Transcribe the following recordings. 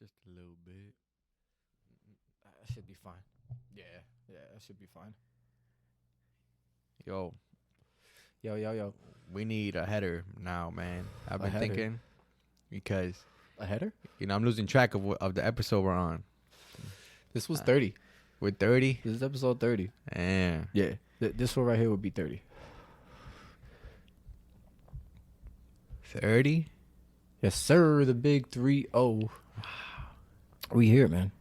Just a little bit. That should be fine. Yeah, that should be fine. Yo, Yo. we need a header now, man. I've A been header? thinking because A header? I'm losing track of the episode we're on. This was 30. We're 30. This is episode 30. And Yeah. This one right here would be 30. 30. Yes, sir. The big 3-0. We here, man.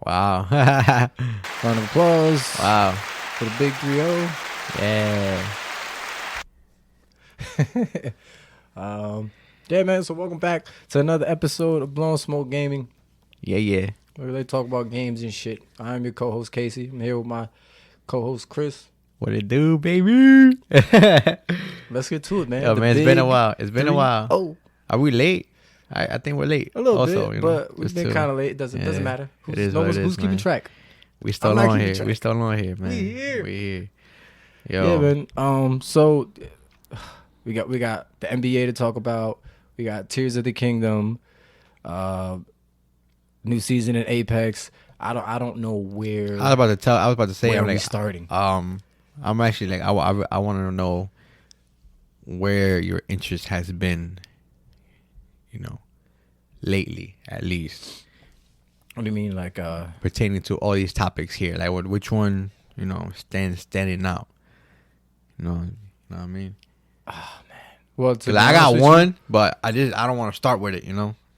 Wow. Round of applause Wow. for the big 3-0. Yeah. Yeah, man. So welcome back to another episode of Blown Smoke Gaming, Yeah. where they talk about games and shit. I'm your co-host Casey. I'm here with my co-host Chris. What it do, baby? Let's get to it, man. Yo, The man, it's been a big while. It's been a while. 3-0. Are we late? I think we're late. A little also, bit, but we've been kind of late. It doesn't matter. It is what it is, Who's keeping man. track? We still I'm not on keeping here. track. We still on here, man. We here. We here. Yo. Yeah, man. So we got the NBA to talk about. We got Tears of the Kingdom, new season in Apex. I don't know where. I was about to say. where I'm are we like, starting? I'm actually like, I want to know where your interest has been. Lately, at least. What do you mean, like? Pertaining to all these topics here, like which one, standing out. You know what I mean? Well, Cause I got one, but I don't want to start with it.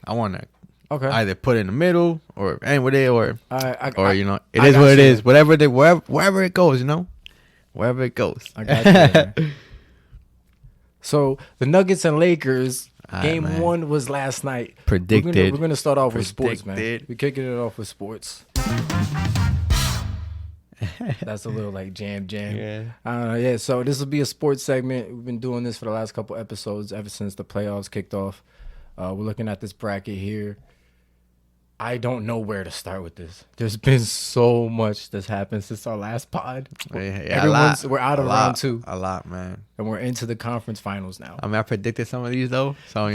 I want to Okay. either put it in the middle or end with it, or I it I is got what it you. is. Wherever it goes, wherever it goes. I got you there. So the Nuggets and Lakers Alright, game man. 1 was last night. Predicted. We're gonna start off with sports, man. Predicted. We're kicking it off with sports. That's a little like jam. Yeah. Yeah. So this will be a sports segment. We've been doing this for the last couple episodes ever since the playoffs kicked off. We're looking at this bracket here. I don't know where to start with this. There's been so much that's happened since our last pod. Yeah, a lot. We're out of A round lot. 2, A lot, man. and we're into the conference finals now. I mean, I predicted some of these though, so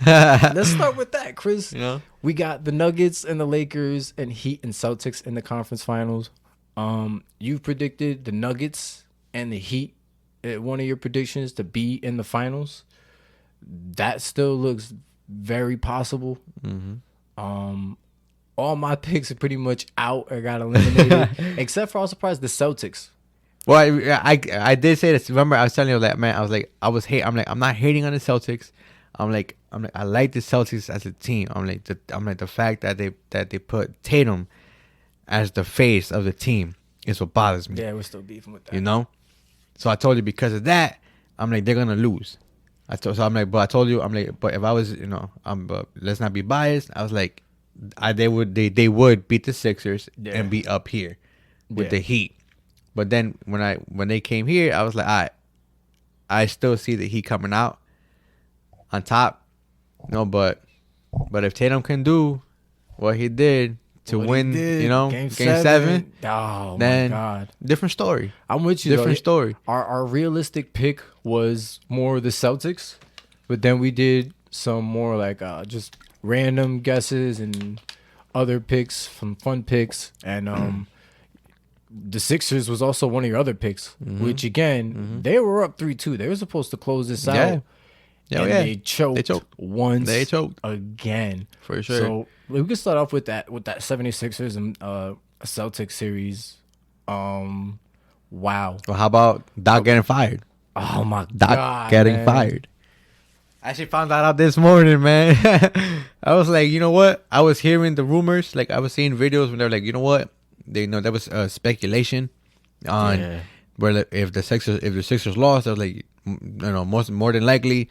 Let's start with that, Chris. We got the Nuggets and the Lakers and Heat and Celtics in the conference finals. You predicted the Nuggets and the Heat at one of your predictions to be in the finals. That still looks very possible. Mm-hmm. All my picks are pretty much out or got eliminated, except for I was surprised the Celtics. Well, I did say this. Remember, I was telling you that, man. I was like, I'm not hating on the Celtics. I'm like, I like the Celtics as a team. I'm like the fact that they put Tatum as the face of the team is what bothers me. Yeah, we're still beefing with that. So I told you because of that, I'm like, they're gonna lose. But I told you, but if I was, but let's not be biased. I was like, they would beat the Sixers and be up here with the Heat. But then when they came here, I was like, I still see the Heat coming out on top. But if Tatum can do what he did to win, game 7, oh then my God, different story. I'm with you. Different story. Our realistic pick was more the Celtics, but then we did some more like just random guesses and other picks, from fun picks, and the Sixers was also one of your other picks, which again they were up 3-2. They were supposed to close this out. Yeah, and yeah. they choked once. They choked again. for sure. So we can start off with that 76ers and Celtics series. Wow. Well, how about Doc getting fired? Oh my Doc God, getting man. fired. I actually found that out this morning, man. I was like, you know what? I was hearing the rumors. Like, I was seeing videos when they were like, you know what? There was speculation on where if the Sixers lost, I was like, more than likely,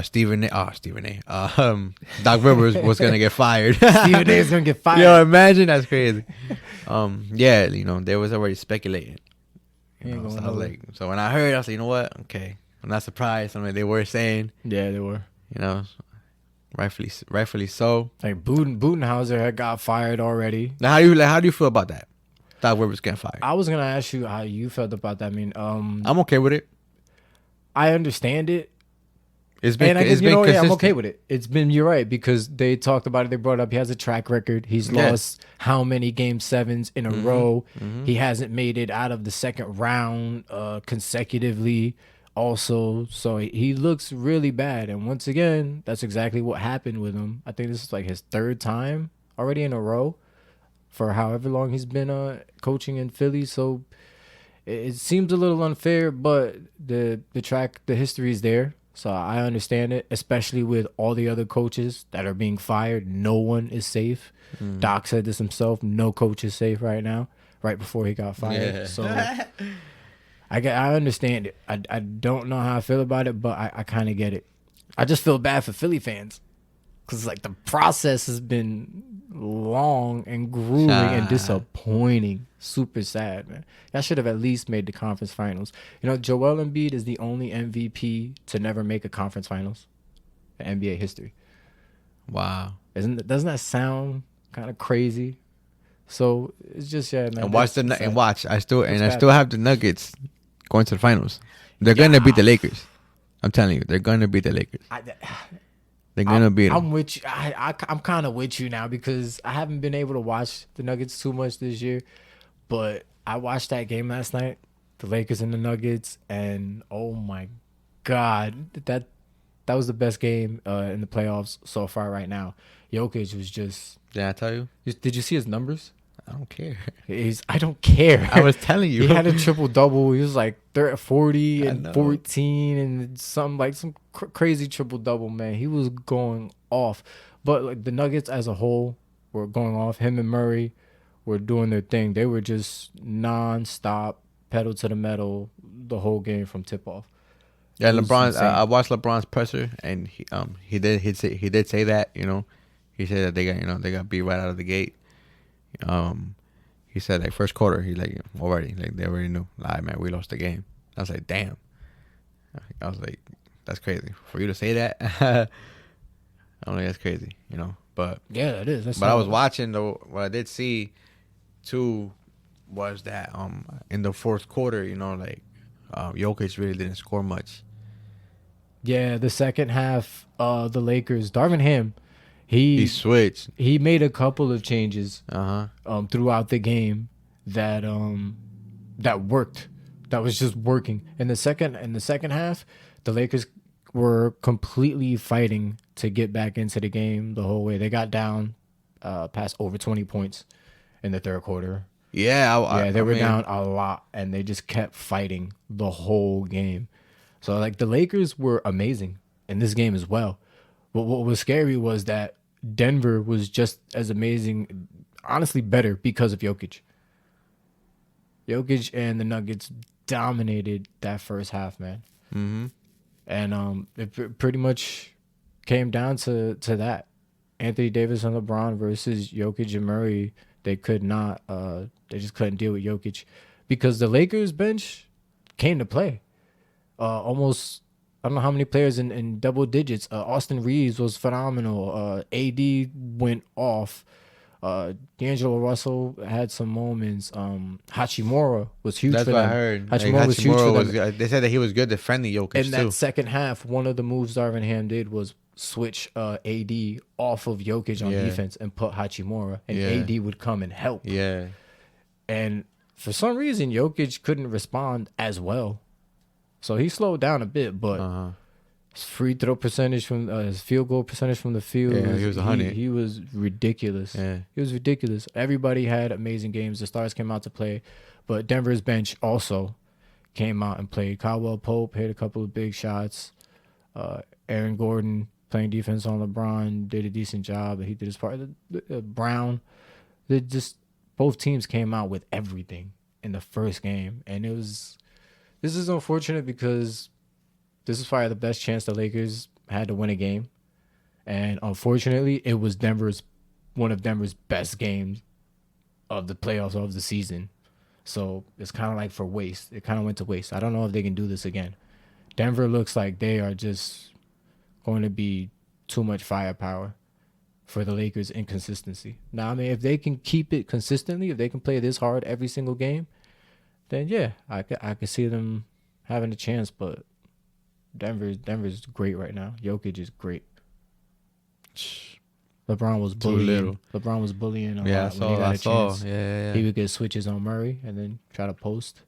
Stephen A. Doc Rivers was gonna get fired. Stephen A is gonna get fired. Yo, imagine, that's crazy. They was already speculating. So I was like, so when I heard, I was like, you know what? Okay, I'm not surprised. I mean, they were saying, Yeah, they were. rightfully so. Like Budenhauser had got fired already. Now, how do you feel about that? Doc Rivers getting fired. I was gonna ask you how you felt about that. I mean, I'm okay with it. I understand it. It's been And I guess, it's been I'm consistent. okay with it. It's been, you're right, because they talked about it. They brought up he has a track record. He's lost how many game sevens in a row. He hasn't made it out of the second round consecutively also. So he looks really bad. And once again, that's exactly what happened with him. I think this is like his third time already in a row for however long he's been coaching in Philly. So it seems a little unfair, but the history is there. So I understand it, especially with all the other coaches that are being fired. No one is safe. Doc said this himself. No coach is safe right now, right before he got fired. Yeah. So I understand it. I don't know how I feel about it, but I kind of get it. I just feel bad for Philly fans because like the process has been long and grueling and disappointing. Super sad, man. I should have at least made the conference finals. Joel Embiid is the only MVP to never make a conference finals in NBA history. Wow. Doesn't that sound kind of crazy? So it's just man. And watch I still bad. have the Nuggets going to the finals. They're gonna beat the Lakers. I'm telling you, they're gonna beat the Lakers. They're gonna beat them. I'm with you. I'm kind of with you now because I haven't been able to watch the Nuggets too much this year, but I watched that game last night, the Lakers and the Nuggets, and oh my God, that was the best game in the playoffs so far right now. Jokic was just. Did I tell you? Did you see his numbers? I don't care. I don't care. I was telling you. He had a triple double. He was like 40 and know. 14 and some crazy triple double, man. He was going off. But like the Nuggets as a whole were going off. Him and Murray were doing their thing. They were just nonstop, pedal to the metal the whole game from tip off. Yeah, LeBron. I watched LeBron's presser, and he did say that. He said that they got beat right out of the gate. He said like first quarter, he like already like they already knew. Like, man, we lost the game. I was like, damn. I was like, that's crazy for you to say that. I'm like, that's crazy, But yeah, it is. But I was watching though. What I did see, too, was that in the fourth quarter, Jokic really didn't score much. Yeah, the second half, the Lakers, Darvin Ham. He switched. He made a couple of changes Uh-huh. throughout the game that worked. That was just working. In the second half, the Lakers were completely fighting to get back into the game the whole way. They got down past over 20 points in the third quarter. Yeah, They were down a lot, and they just kept fighting the whole game. So like the Lakers were amazing in this game as well. But what was scary was that Denver was just as amazing, honestly better because of Jokic. Jokic and the Nuggets dominated that first half, man. Mm-hmm. And it pretty much came down to that. Anthony Davis and LeBron versus Jokic and Murray. They could not. They just couldn't deal with Jokic because the Lakers bench came to play. Almost, I don't know how many players in double digits. Austin Reeves was phenomenal. AD went off. D'Angelo Russell had some moments. Hachimura was huge That's for what them. I heard. Hachimura was huge for them. They said that he was good defending Jokic In too. that second half, one of the moves Darvin Ham did was switch AD off of Jokic on defense and put Hachimura, and AD would come and help. Yeah. And for some reason, Jokic couldn't respond as well. So he slowed down a bit, but his free throw percentage from his field goal percentage from the field, he was 100. He was ridiculous. Yeah. He was ridiculous. Everybody had amazing games. The stars came out to play, but Denver's bench also came out and played. Caldwell Pope hit a couple of big shots. Aaron Gordon playing defense on LeBron did a decent job. He did his part. Brown, both teams came out with everything in the first game, and this is unfortunate because this is probably the best chance the Lakers had to win a game. And unfortunately, it was one of Denver's best games of the playoffs of the season. So it's kind of like for waste. It kind of went to waste. I don't know if they can do this again. Denver looks like they are just going to be too much firepower for the Lakers' inconsistency. Now, I mean, if they can keep it consistently, if they can play this hard every single game, then yeah, I could see them having a chance. But Denver's great right now. Jokic is great. LeBron was Too bullying. little. LeBron was bullying a Yeah, lot when he got I a saw. chance. Yeah. He would get switches on Murray and then try to post.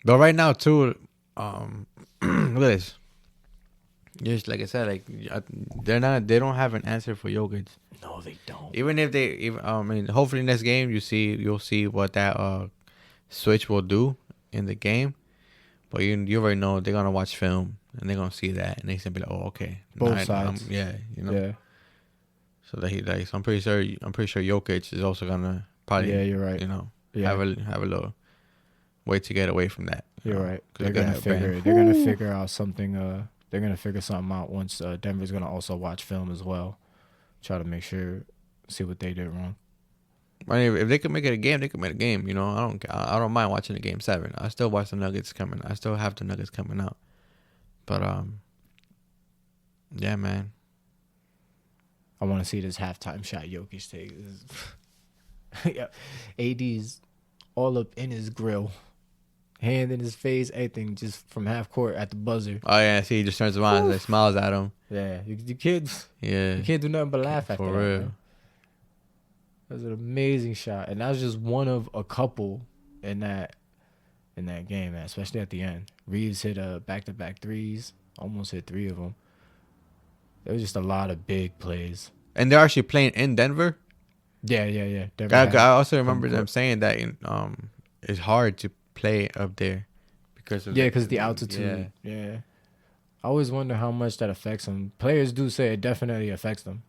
But right now too, look at this. Just like I said, like they don't have an answer for Jokic. No, they don't. I mean, hopefully next game you'll see what that switch will do in the game. But you already know they're gonna watch film and they're gonna see that and they're gonna be like, oh, okay, Both sides. yeah, you know. Yeah. So that so I'm pretty sure Jokic is also gonna probably. Yeah, you're right. You know, Yeah. have a little way to get away from that. You're right. They're they're gonna figure out something. They're gonna figure something out once Denver's gonna also watch film as well. Try to see what they did wrong. I mean, if they could make it a game, they could make a game. You know, I don't mind watching the game 7. I still watch the Nuggets coming. I still have the Nuggets coming out. But yeah, man. I want to see this halftime shot Jokic take. Yeah, AD's all up in his grill, hand in his face, everything, just from half court at the buzzer. Oh yeah, see, he just turns around and like, smiles at him. Yeah, you can't. Yeah, You can't do nothing but laugh after for that. real. Man. That was an amazing shot, and that was just one of a couple in that game, man. Especially at the end, Reeves hit back-to-back threes, almost hit 3 of them. There was just a lot of big plays. And they're actually playing in Denver. Yeah. Denver I also remember them saying that it's hard to play up there because of the altitude. Yeah. I always wonder how much that affects them. Players do say it definitely affects them.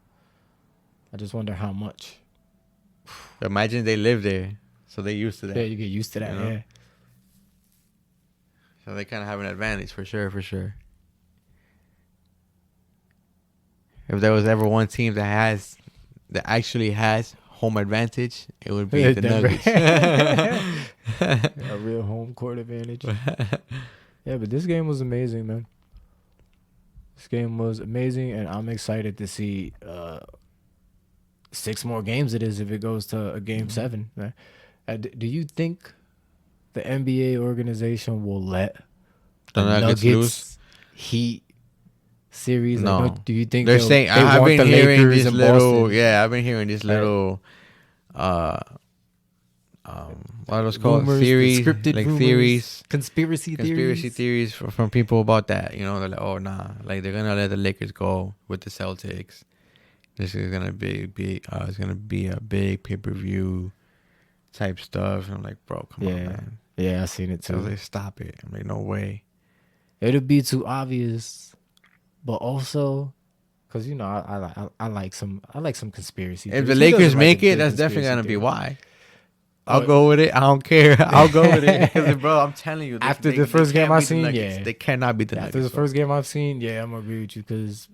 I just wonder how much. Imagine they live there, so they're used to that. Yeah, you get used to that. You know? Yeah. So they kind of have an advantage for sure. If there was ever one team that actually has home advantage, it would be the Nuggets. A real home court advantage. Yeah, but this game was amazing, man. This game was amazing, and I'm excited to see 6 more games it is if it goes to a game 7. Man. Do you think the NBA organization will let the Nuggets lose? Heat series? No. Like, do you think they're saying? I've been hearing Lakers this in little. Boston? Yeah, I've been hearing this little. What are those called? Rumors, Theories, scripted like rumors, theories, conspiracy theories from people about that. You know, they're like, oh nah, like they're gonna let the Lakers go with the Celtics. This is gonna be it's gonna be a big pay-per-view type stuff. And I'm like, bro, come on, man. Yeah, I seen it So too. they stop it. I'm like, no way. It'll be too obvious, but also, cause you know I like some conspiracy. If theories. the Who Lakers doesn't like make a good it, that's definitely conspiracy gonna be theory? why. I'll go with it. I don't care. I'll go with it. 'Cause, bro, I'm telling you. After the first game can't I beat the seen, Nuggets. yeah. They cannot beat the Nuggets. After the bro. first game I've seen, yeah, I'm gonna agree with you because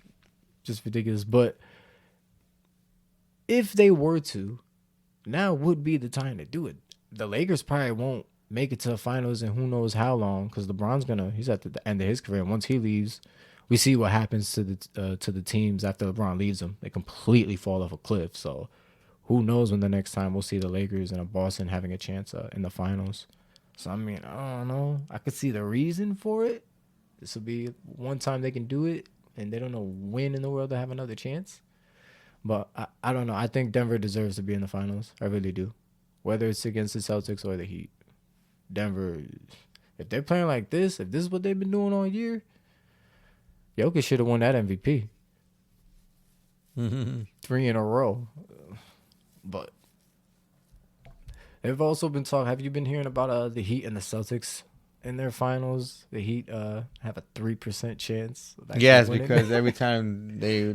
just ridiculous. But if they were to, now would be the time to do it. The Lakers probably won't make it to the finals in who knows how long because he's at the end of his career. Once he leaves, we see what happens to the teams after LeBron leaves them. They completely fall off a cliff. So who knows when the next time we'll see the Lakers and Boston having a chance in the finals. So, I mean, I don't know. I could see the reason for it. This will be one time they can do it, and they don't know when in the world they have another chance. But I don't know. I think Denver deserves to be in the finals. I really do. Whether it's against the Celtics or the Heat. Denver, if they're playing like this, if this is what they've been doing all year, Jokic should have won that MVP. 3 in a row. But they've also been talking. Have you been hearing about the Heat and the Celtics in their finals? The Heat have a 3% chance. Of actually Yes, winning. because every time they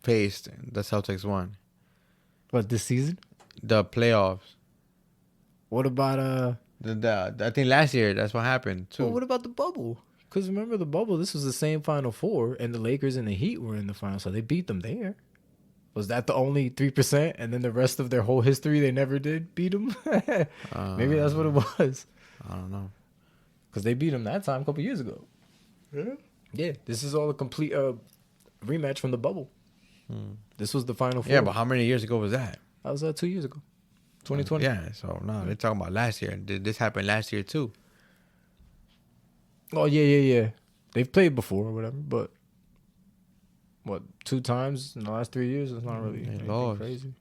faced, the Celtics won. What, this season? The playoffs. What about I think last year that's what happened too. Well, what about the bubble? Because remember the bubble, this was the same Final Four, and the Lakers and the Heat were in the final, so they beat them there. Was that the only 3%? And then the rest of their whole history, they never did beat them? Maybe that's what it was. I don't know. Because they beat them that time a couple years ago. Yeah, this is all a complete rematch from the bubble. This was the Final Four. Yeah, but how many years ago was that? That was 2 years ago. 2020. Yeah, so no, they're talking about last year. This happened last year too. Oh, yeah. they've played before or whatever, but what 2 times in the last 3 years? It's not really anything lost. crazy.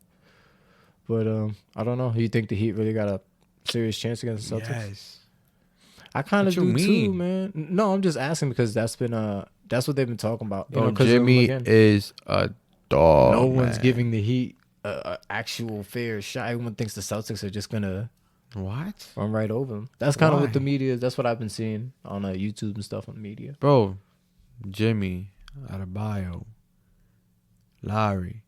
But I don't know. You think the Heat really got a serious chance against the Celtics? Yes. I kind of What you do too, mean? man. No, I'm just asking because that's what they've been talking about. You Bro, know, 'cause Jimmy again, is a dog. no one's man. giving the Heat a actual fair shot. Everyone thinks the Celtics are just gonna What? run right over them. That's kind of what the Why? media. That's what I've been seeing on YouTube and stuff on the media. Bro, Jimmy, Adebayo, Lowry.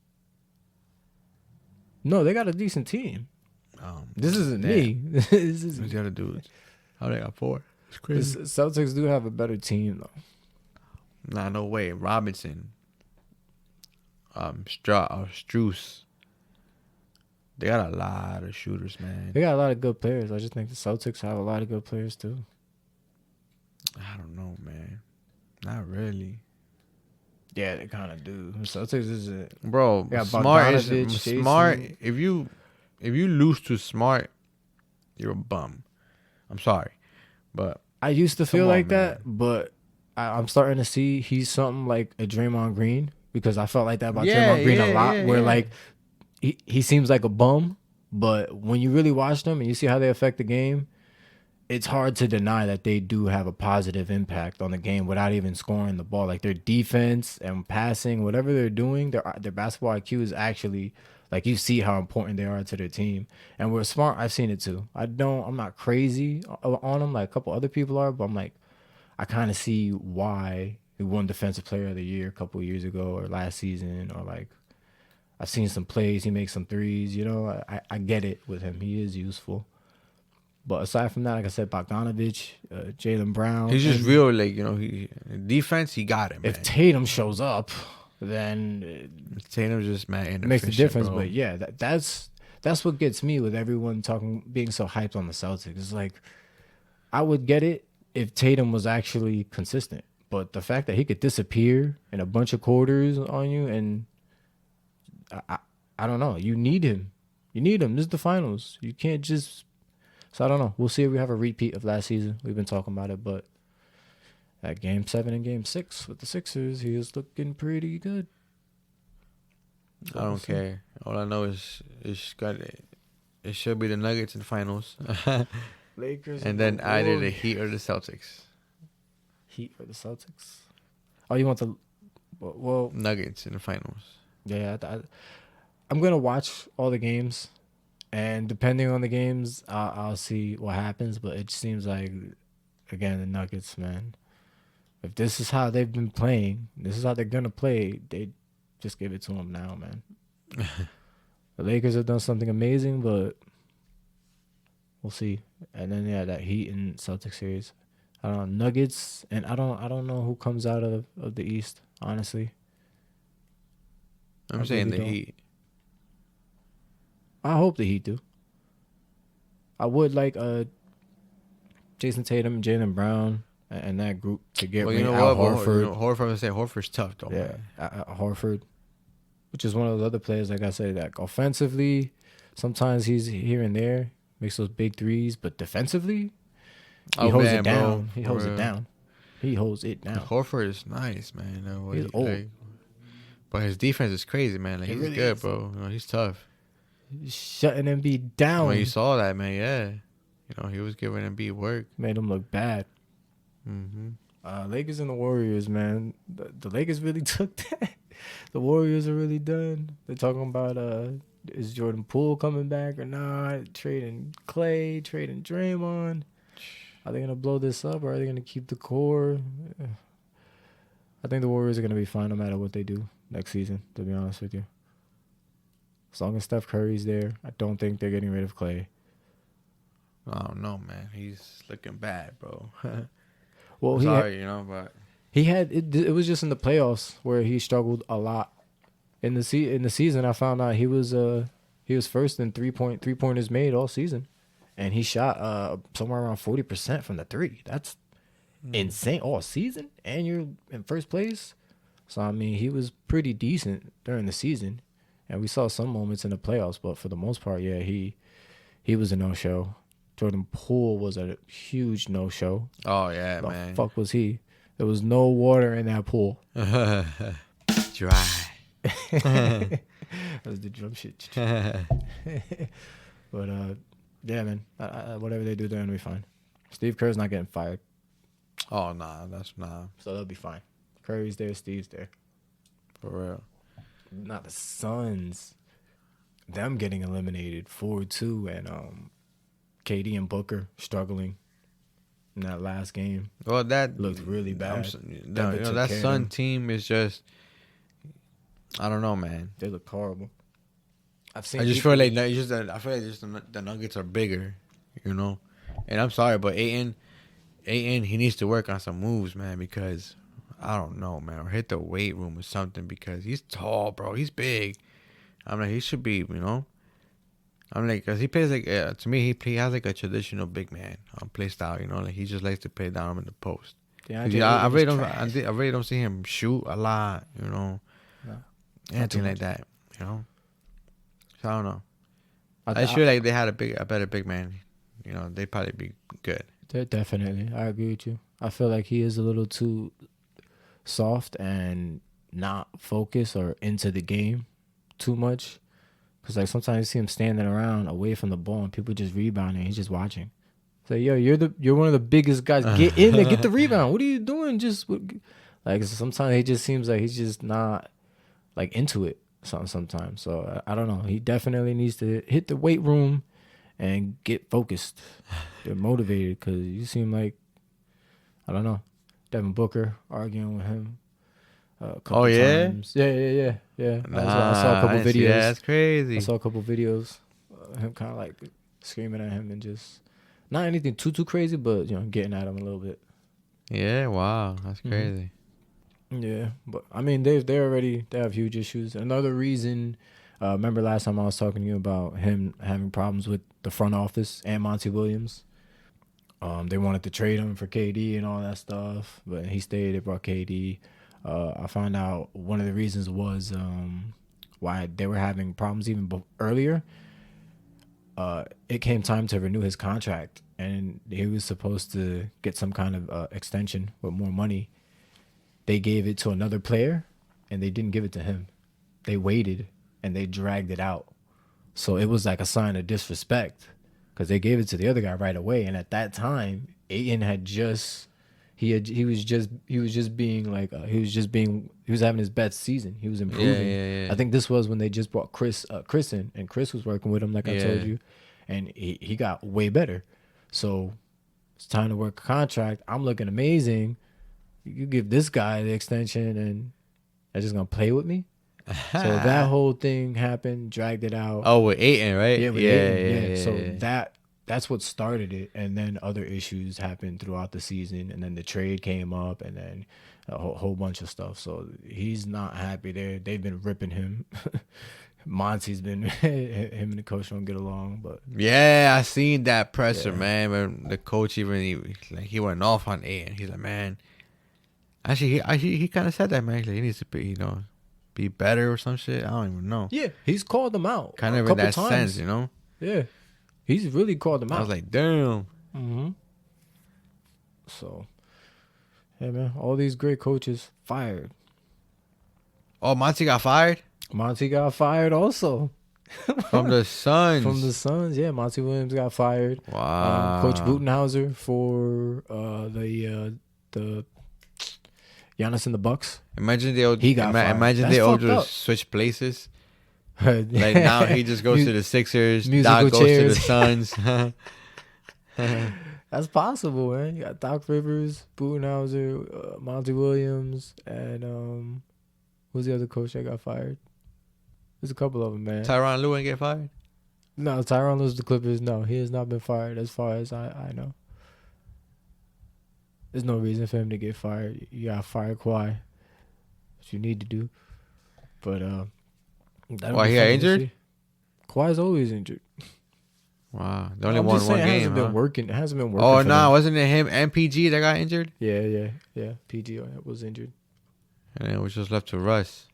No, they got a decent team. This isn't damn. me. This Who's is the other dudes? How they got 4? It's the crazy. Celtics do have a better team though. Nah, no way. Robinson. Struce. They got a lot of shooters, man. They got a lot of good players. I just think the Celtics have a lot of good players too. I don't know, man. Not really. Yeah, they kind of do. The Celtics is a Bro, Yeah, Smart is Bogdanovich, smart. Jason. If you lose to Smart, you're a bum. I'm sorry, but I used to feel Come on, like that, but I'm starting to see he's something like a Draymond Green because I felt like that about Yeah, Draymond Green a yeah, lot. yeah, where yeah. like he seems like a bum, but when you really watch them and you see how they affect the game, it's hard to deny that they do have a positive impact on the game without even scoring the ball. Like their defense and passing, whatever they're doing, their basketball IQ is actually like you see how important they are to their team. And we're Smart. I've seen it too. I'm not crazy on them like a couple other people are, but I'm like, I kind of see why he won Defensive Player of the Year a couple of years ago or last season, or like I've seen some plays. He makes some threes. You know, I get it with him. He is useful. But aside from that, like I said, Bogdanovich, Jaylen Brown. he's just and real. Like he defense, he got it, man. If Tatum shows up, then Tatum's just man, it makes a difference. bro. But yeah, that's what gets me with everyone being so hyped on the Celtics. It's like I would get it if Tatum was actually consistent, but the fact that he could disappear in a bunch of quarters on you, and I don't know, you need him. You need him. This is the finals. You can't just. So I don't know. We'll see if we have a repeat of last season. We've been talking about it, but at Game 7 and Game 6 with the Sixers, he is looking pretty good. I don't care. All I know is it should be the Nuggets in the finals, Lakers and then the either the Warriors. Heat or the Celtics. Heat or the Celtics. Oh, you want the well? Nuggets in the finals. Yeah, I'm gonna watch all the games, and depending on the games, I'll see what happens. But it seems like, again, the Nuggets, man. If this is how they've been playing, this is how they're gonna play. They just give it to them now, man. The Lakers have done something amazing, but we'll see. And then yeah, that Heat and Celtics series. I don't know, Nuggets, and I don't know who comes out of the East, honestly. I'm I saying really the don't. Heat. I hope the Heat do. I would like Jason Tatum, Jaylen Brown, and that group to get Well, rid you know Al what? Horford. Horford. I say Horford's tough though. Yeah, Man. Horford, which is one of those other players, like I said, that offensively, sometimes he's here and there, makes those big threes, but defensively, he holds it down. He holds it down. He holds it down. Horford is nice, man. He's old. But his defense is crazy, man. Like, It he's really good, is. bro. You know, he's tough. He's shutting Embiid down. When you saw that, man, yeah. You know, he was giving Embiid work. Made him look bad. Mm-hmm. Lakers and the Warriors, man. The Lakers really took that. The Warriors are really done. They're talking about is Jordan Poole coming back or not? Trading Clay, trading Draymond. Are they gonna blow this up or are they gonna keep the core? I think the Warriors are gonna be fine no matter what they do next season. To be honest with you, as long as Steph Curry's there, I don't think they're getting rid of Clay. I don't know, man. He's looking bad, bro. Well, Sorry, you know, but He had it was just in the playoffs where he struggled a lot. In the season, I found out he was first in three pointers made all season, and he shot somewhere around 40% from the three. That's insane all season, and you're in first place. So I mean, he was pretty decent during the season, and we saw some moments in the playoffs, but for the most part, yeah, he was a no show. Jordan Poole was a huge no show. oh yeah, The man. fuck was he? There was no water in that pool. Dry. That was the drum shit. But yeah, man. Whatever they do, they're gonna be fine. Steve Kerr's not getting fired, Oh nah, that's nah. so they'll be fine. Curry's there, Steve's there. For real. Not the Suns. Them getting eliminated 4-2, and KD and Booker struggling in that last game. Well, that Looked really bad. That Sun team is just. I don't know, man. They look horrible. I've seen. I just feel like the Nuggets are bigger, you know. And I'm sorry, but Ayton, he needs to work on some moves, man, because I don't know, man. Or hit the weight room or something, because he's tall, bro. He's big. I'm like, he should be, you know. I'm like, cause he plays like to me, he has like a traditional big man play style, you know. Like he just likes to play down in the post. Yeah, I really don't see him shoot a lot, you know. No, anything like that, you know. So I don't know. I just feel like they had a better big man. You know, they'd probably be good. Definitely, I agree with you. I feel like he is a little too soft and not focused or into the game too much. Cause like sometimes you see him standing around away from the ball and people just rebounding. He's just watching. It's like, yo, you're one of the biggest guys. Get in there, get the rebound. What are you doing? Just like sometimes he just seems like he's just not like into it. Sometimes. So I don't know. He definitely needs to hit the weight room and get focused. Get motivated, because you seem like, I don't know, Devin Booker arguing with him. A couple times. Yeah. I saw a couple videos. Yeah, that's crazy. I saw a couple videos. Him kind of like screaming at him and just not anything too crazy, but you know, getting at him a little bit. Yeah, wow, that's crazy. Yeah, but I mean, they have huge issues. Another reason, remember last time I was talking to you about him having problems with the front office and Monty Williams. They wanted to trade him for KD and all that stuff, but he stayed. They brought KD. I found out one of the reasons was why they were having problems even earlier. It came time to renew his contract, and he was supposed to get some kind of extension with more money. They gave it to another player, and they didn't give it to him. They waited, and they dragged it out. So it was like a sign of disrespect, because they gave it to the other guy right away. And at that time, Ayton had just he was having his best season. He was improving. Yeah. I think this was when they just brought Chris in, and Chris was working with him, like I told you, and he got way better. So it's time to work a contract. I'm looking amazing. You give this guy the extension, and they're just gonna play with me. So that whole thing happened, dragged it out. Oh, with Ayton, right? Yeah, with Ayton. Yeah. So that's what started it, and then other issues happened throughout the season, and then the trade came up, and then a whole bunch of stuff. So he's not happy there. They've been ripping him. Monty's been him and the coach don't get along, but yeah, I seen that presser, man. When the coach he went off on Ayton. He's like, man. Actually, he kind of said that, man. Like, he needs to be better or some shit. I don't even know. Yeah, he's called them out. Kind of in that sense, you know? Yeah, he's really called them out. I was like, damn. Mm-hmm. So, yeah, man, all these great coaches fired. Oh, Monty got fired? Monty got fired also. From the Suns. From the Suns, yeah. Monty Williams got fired. Wow. Coach Budenhauser for the Giannis and the Bucks. Imagine they all just switch places. Like now he just goes to the Sixers. Musical Doc goes chairs. to the Suns. That's possible, man. You got Doc Rivers, Budenhauser, Monty Williams, and who's the other coach that got fired? There's a couple of them, man. Tyronn Lue ain't get fired? No, Tyronn Lue's the Clippers. No, he has not been fired as far as I know. There's no reason for him to get fired. You got to fire Kawhi. What you need to do. But why he got injured? Kawhi's always injured. Wow, they only won one game. It hasn't been working. It hasn't been working. Oh no, wasn't it him and PG that got injured? Yeah. PG was injured, and it was just left to Russ.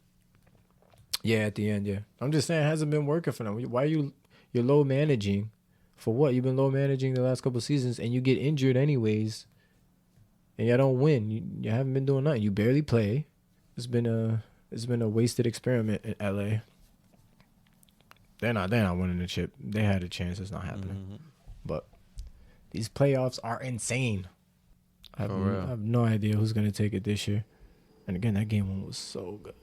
Yeah, at the end. Yeah, I'm just saying it hasn't been working for them. Why you're low managing? For what? You've been low managing the last couple of seasons, and you get injured anyways. and you don't win. You haven't been doing nothing. You barely play. It's been a wasted experiment in LA. They're not winning the chip. They had a chance. It's not happening. But these playoffs are insane. I have no idea who's gonna take it this year. And again, that game one was so good.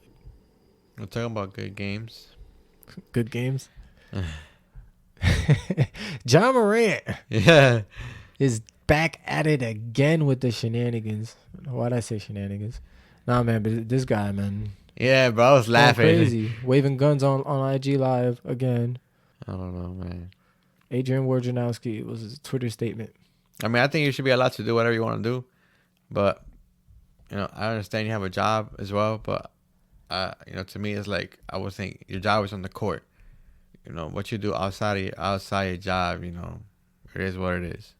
We're talking about good games. Good games. Ja Morant. Yeah. Is back at it again with the shenanigans. Why'd I say shenanigans? Nah, man, but this guy, man. Yeah, bro, I was laughing. Crazy. Waving guns on IG Live again. I don't know, man. Adrian Wojnarowski was his Twitter statement. I mean, I think you should be allowed to do whatever you want to do. But, I understand you have a job as well. But, to me, it's like, I would think your job is on the court. What you do outside your job, it is what it is.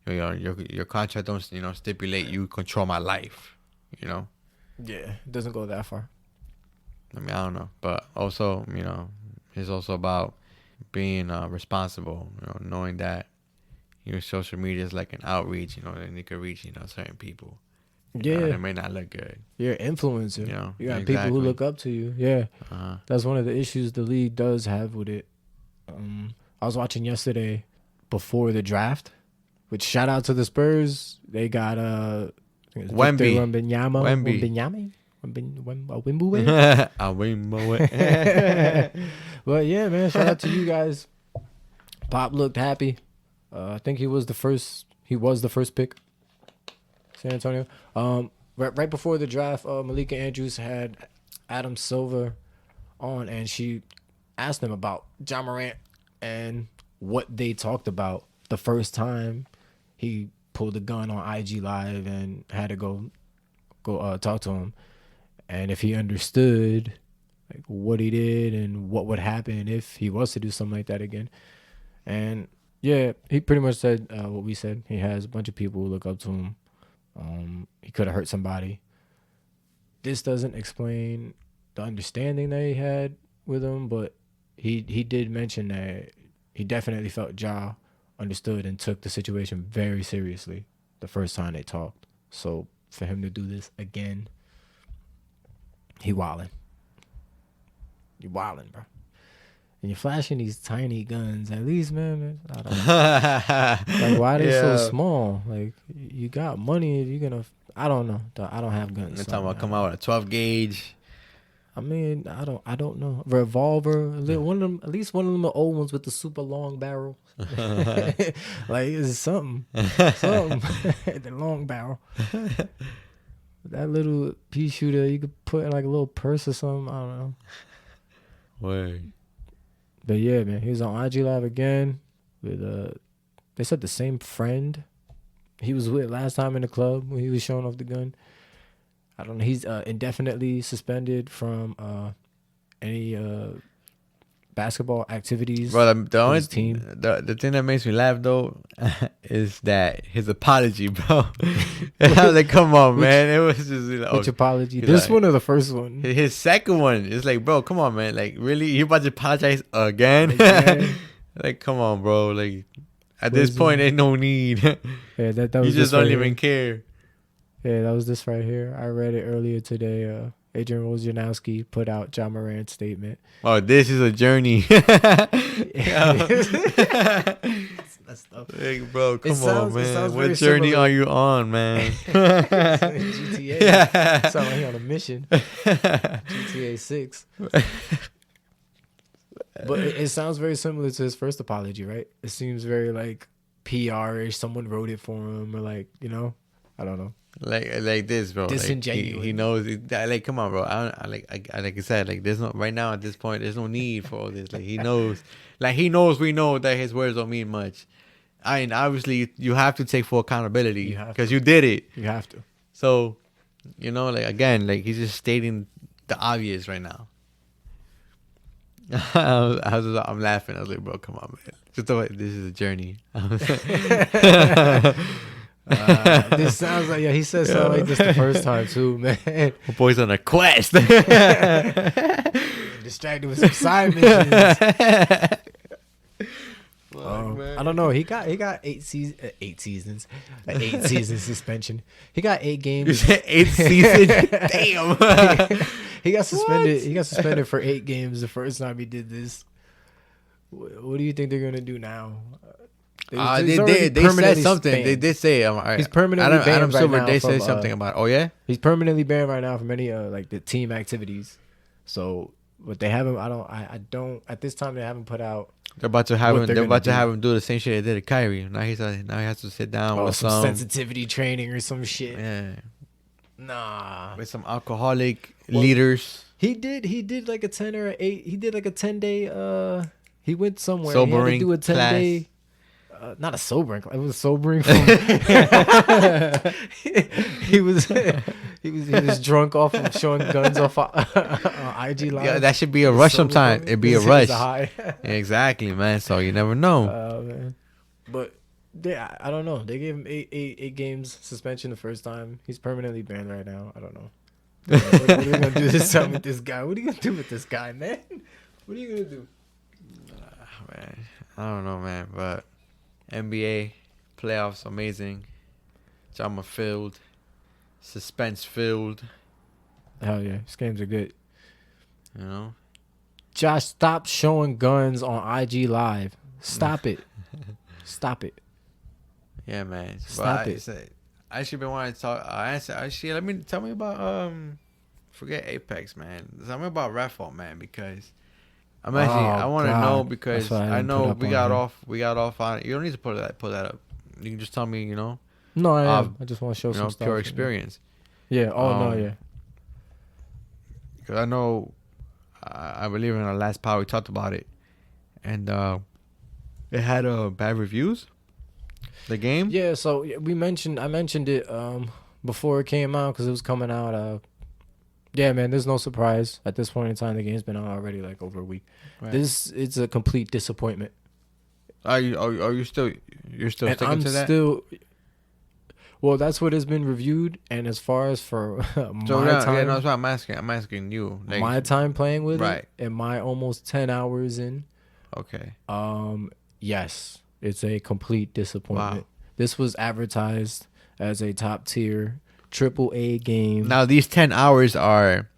Your contract don't, stipulate you control my life, Yeah, it doesn't go that far. I mean, I don't know. But also, it's also about being responsible, knowing that your social media is like an outreach, and you can reach, certain people. Yeah. It may not look good. You're an influencer. You got exactly. people who look up to you. Yeah. Uh-huh. That's one of the issues the league does have with it. I was watching yesterday before the draft, which shout out to the Spurs. They got Wemby. But yeah, man, shout out to you guys. Pop looked happy. I think he was the first pick. San Antonio. Right before the draft, Malika Andrews had Adam Silver on, and she asked him about Ja Morant and what they talked about the first time he pulled a gun on IG Live and had to go talk to him, and if he understood like what he did and what would happen if he was to do something like that again. And yeah, he pretty much said what we said. He has a bunch of people who look up to him. He could have hurt somebody. This doesn't explain the understanding that he had with him, but he did mention that he definitely felt Ja understood and took the situation very seriously the first time they talked. So for him to do this again, he wildin'. You wildin', bro. And you're flashing these tiny guns. At least, man, I don't know. Like, why are they so small? Like, you got money. You're gonna. I don't know. I don't have guns. They're talking about come out with a 12 gauge. I mean, I don't know. Revolver. One of them. At least one of them are old ones with the super long barrel. Like, it's something. The long barrel. That little pea shooter you could put in like a little purse or something. I don't know. Word. But yeah, man, he was on IG Live again with they said the same friend he was with last time in the club when he was showing off the gun. I don't know. He's indefinitely suspended from any basketball activities. Bro, the only his team. The thing that makes me laugh though is that his apology, bro. I was like, come on, man. It was just like, which apology? This like, one or the first one? His second one is like, bro, come on, man. Like, really, you about to apologize again? Like, come on, bro. Like, at this point, ain't no need. Yeah, that was. You just don't even care. Yeah, that was this right here. I read it earlier today. Adrian Wojnarowski put out Ja Morant's statement. Oh, this is a journey. Like, bro, come on, man. What journey are you on, man? GTA. Yeah. Sound like he on a mission. GTA 6. But it sounds very similar to his first apology, right? It seems very like PR-ish. Someone wrote it for him, or like, I don't know. Like this, bro. Disingenuous. Like, he knows. Like, come on, bro. Like I said, like there's no right now at this point. There's no need for all this. Like he knows. Like he knows. We know that his words don't mean much. I mean, obviously, you have to take full accountability because you did it. You have to. So, like again, like he's just stating the obvious right now. I'm laughing. I was like, bro, come on, man. Just the way, this is a journey. This sounds like he said something like this the first time too, man. My boy's on a quest. Distracted with some side missions. I don't don't know. He got 8 seasons, 8 season suspension. He got 8 games. You said 8 seasons. Damn. He got suspended. What? He got suspended for 8 games the first time he did this. What do you think they're gonna do now? They said something. Banned. They did say he's permanently banned Adam Silver. Right now they said something about. Oh yeah. He's permanently banned right now from any like the team activities. So, but they haven't. I don't. At this time, they haven't put out. They're about to have him. They're about to have him do the same shit they did to Kyrie. Now he has to sit down with some sensitivity training or some shit. Yeah. Nah. With some alcoholic leaders. He did like a 10 or 8. He did like a 10-day. He went somewhere. Sobering he had to do a 10-day. Not a sobering. It was sobering. He was drunk off of showing guns off on IG Live. Yeah, that should be a rush sometime. It'd be a rush. High. Exactly, man. So you never know. Man. But I don't know. They gave him 8 games suspension the first time. He's permanently banned right now. I don't know. What are you gonna do this time with this guy? What are you gonna do with this guy, man? What are you gonna do? Man, I don't know, man. But NBA playoffs amazing. Drama filled, suspense filled. Hell yeah, these games are good. You know, Josh, stop showing guns on IG Live. Stop it. Stop it. Yeah, man. Stop it. I actually been wanting to talk. Tell me about forget Apex, man. Tell me about Redfall, man, because I'm actually I want to know because I know we got off on it. You don't need to pull that up. You can just tell me, you know. No, I just want to show some stuff. Pure experience. Yeah. No. Yeah. Because I know, I believe in our last pod we talked about it, and it had bad reviews. The game. Yeah. So I mentioned it before it came out because it was coming out. Yeah, man. There's no surprise at this point in time. The game's been out already like over a week. Right. It's a complete disappointment. Are you still sticking to that? Well, that's what has been reviewed, and as far as for my time, yeah, no, that's what I'm asking. I'm asking you. Like, my time playing with it, and my almost 10 hours in. Okay. Yes, it's a complete disappointment. Wow. This was advertised as a top tier AAA game. Now these 10 hours are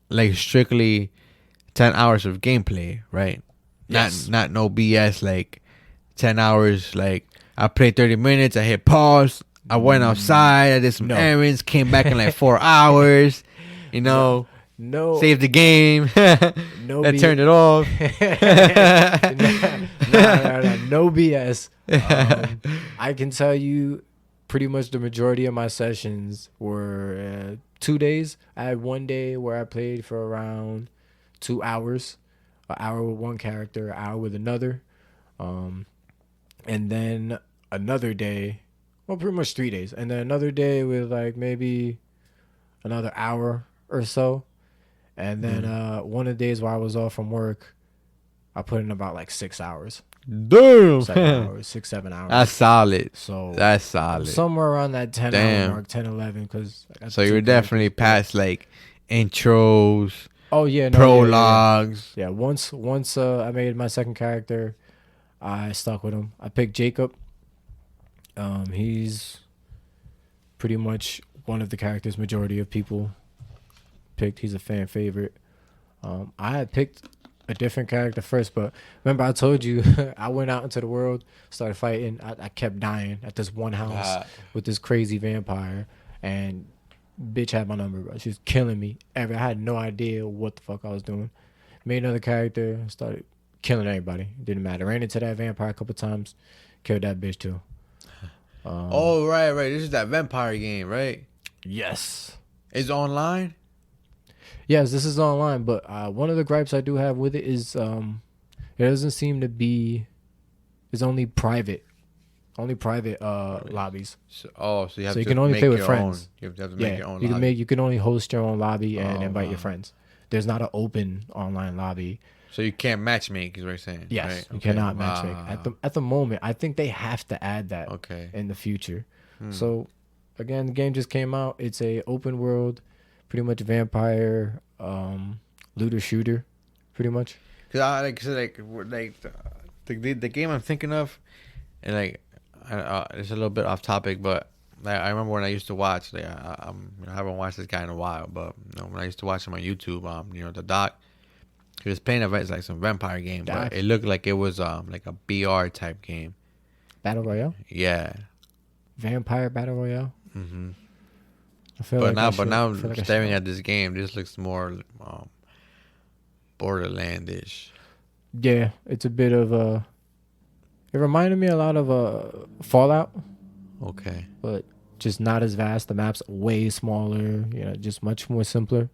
like strictly 10 hours of gameplay, right? Yes. Not no BS. Like 10 hours. Like I played 30 minutes. I hit pause. I went outside. I did some errands. Came back in like 4 hours. You know. No. Saved the game. No. Turned it off. No BS. I can tell you pretty much the majority of my sessions were 2 days. I had one day where I played for around 2 hours. An hour with one character, an hour with another. And then another day, well, pretty much 3 days. And then another day with like maybe another hour or so. And then one of the days where I was off from work, I put in about like 6 hours. Damn. 7 hours. That's solid. So that's solid. Somewhere around that 10 hour mark, 10, 11. So you were definitely past like intros. Oh yeah, prologues. Yeah. Once I made my second character, I stuck with him. I picked Jacob. He's pretty much one of the characters majority of people picked. He's a fan favorite. I had picked a different character first, but remember I told you I went out into the world, started fighting. I kept dying at this one house with this crazy vampire, and bitch had my number, bro. She was killing me. I had no idea what the fuck I was doing. Made another character, started killing everybody. Didn't matter. Ran into that vampire a couple times, killed that bitch too. Right. This is that vampire game, right? Yes. It's online? Yes, this is online, but one of the gripes I do have with it is it doesn't seem to be. It's only private lobbies. So you have so you to can only make play with your friends. Own. You have to make your own. You can only host your own lobby and invite your friends. There's not an open online lobby. So you can't matchmake, is what you're saying. Yes, right? you cannot matchmake. At the moment, I think they have to add that. In the future. So again, the game just came out. It's a open world, pretty much vampire looter shooter, pretty much. Cause the game I'm thinking of, and like, it's a little bit off topic, but like, I remember when I used to watch. Like, I haven't watched this guy in a while, but when I used to watch him on YouTube, the doc, he was playing it's like some vampire game, Doc. but it looked like it was like a BR type game. Battle Royale? Yeah. Vampire Battle Royale? Mm-hmm. I feel But like now like staring at this game, this looks more Borderlandish. Yeah, it's a bit of a. It reminded me a lot of Fallout, Okay. but just not as vast. The map's way smaller. Just much more simpler.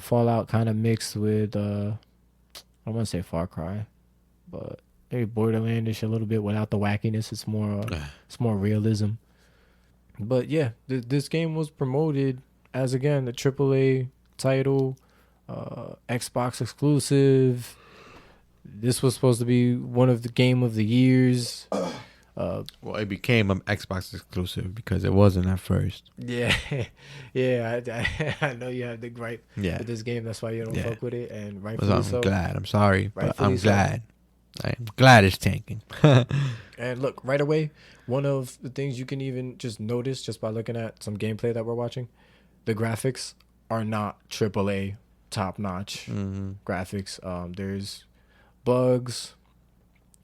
Fallout kind of mixed with I don't want to say Far Cry, but maybe Borderlandish a little bit without the wackiness. It's more realism. But yeah, this game was promoted as again the AAA title, Xbox exclusive. This was supposed to be one of the game of the years. Well, it became an Xbox exclusive because it wasn't at first. Yeah, yeah. I know you have the gripe with this game. That's why you don't fuck with it, and rightfully I'm so. glad. I'm sorry, but Rightfully I'm so. glad. I'm glad it's tanking. And look, right away, one of the things you can even just notice just by looking at some gameplay that we're watching, the graphics are not AAA top-notch graphics. There's bugs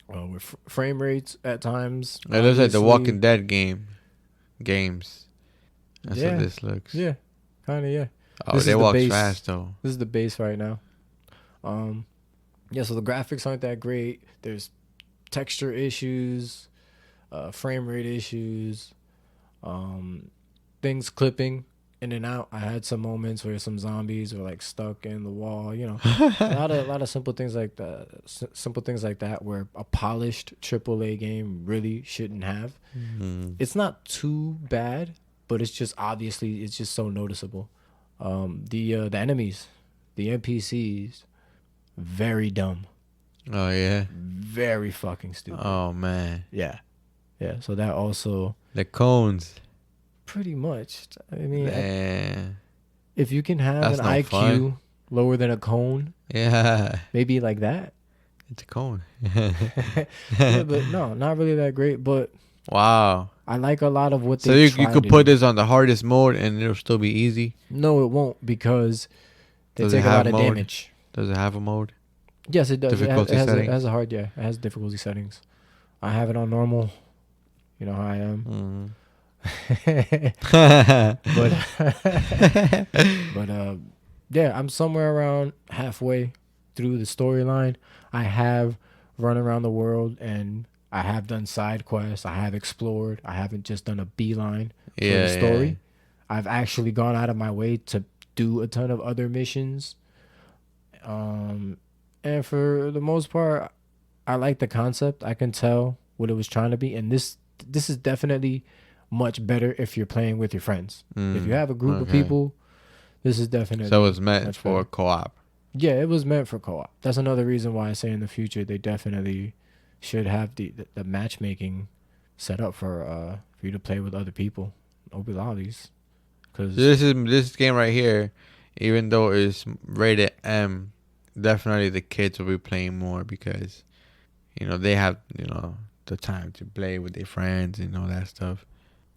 with frame rates at times. It looks like the Obviously- Walking Dead games. That's Yeah. what this looks. Yeah, kind of, yeah. Oh, This they is the walk base. fast though. This is the base right now. Yeah, so the graphics aren't that great. There's texture issues, frame rate issues, things clipping in and out. I had some moments where some zombies were like stuck in the wall. A lot of simple things like that. Simple things like that where a polished AAA game really shouldn't have. It's not too bad, but it's just obviously it's just so noticeable. The enemies, the NPCs, very dumb. Oh yeah. Very fucking stupid. Oh man. Yeah. So that also The cones. pretty much. I mean, Man. if you can have That's an no IQ fun. lower than a cone, Yeah. maybe like that. It's a cone. Yeah, but no, not really that great. But Wow. I like a lot of what So they you tried could to put do. this on the hardest mode and it'll still be easy. No, it won't because they Does it take a have lot of mode? damage. Does it have a mode? Yes, it does. Difficulty it settings? has a hard, it has difficulty settings. I have it on normal. You know how I am. But yeah, I'm somewhere around halfway through the storyline. I have run around the world and I have done side quests. I have explored. I haven't just done a beeline for the story. I've actually gone out of my way to do a ton of other missions. And for the most part, I like the concept. I can tell what it was trying to be, and this is definitely much better if you're playing with your friends. If you have a group of people, this is definitely So it's meant much for better. co-op. Yeah, it was meant for co-op. That's another reason why I say in the future they definitely should have the matchmaking set up for you to play with other people, open lobbies. Cause This game right here, even though it's rated M, definitely the kids will be playing more because, they have the time to play with their friends and all that stuff.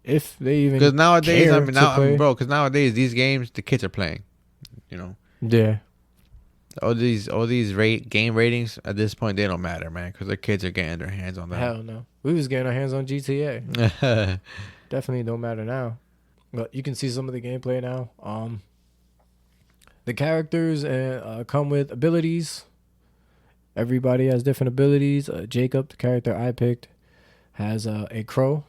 if they even Because nowadays, care to play. because nowadays these games the kids are playing. Yeah. All these game ratings at this point they don't matter, man, because the kids are getting their hands on them. Hell no. We was getting our hands on GTA. Definitely don't matter now. But you can see some of the gameplay now. The characters come with abilities. Everybody has different abilities. Jacob, the character I picked, has a crow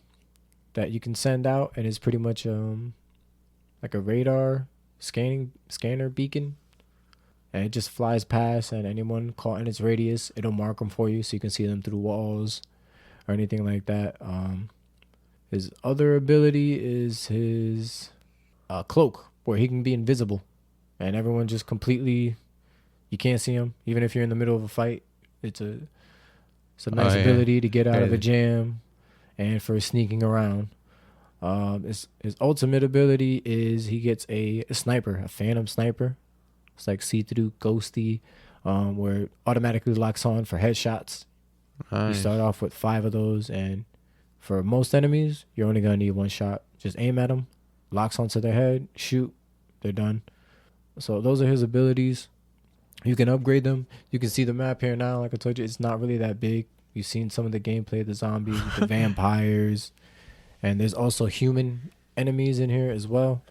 that you can send out, and it's pretty much like a radar scanner beacon. And it just flies past, and anyone caught in its radius, it'll mark them for you so you can see them through walls or anything like that. His other ability is his cloak, where he can be invisible. And everyone just completely, you can't see him. Even if you're in the middle of a fight, it's a nice ability to get out of a jam and for sneaking around. His ultimate ability is he gets a sniper, a phantom sniper. It's like see-through, ghosty, where it automatically locks on for headshots. You start off with 5 of those, and for most enemies, you're only gonna need one shot. Just aim at them, locks onto their head, shoot, they're done. So those are his abilities. You can upgrade them. You can see the map here now. Like I told you, it's not really that big. You've seen some of the gameplay, the zombies, the vampires, and there's also human enemies in here as well.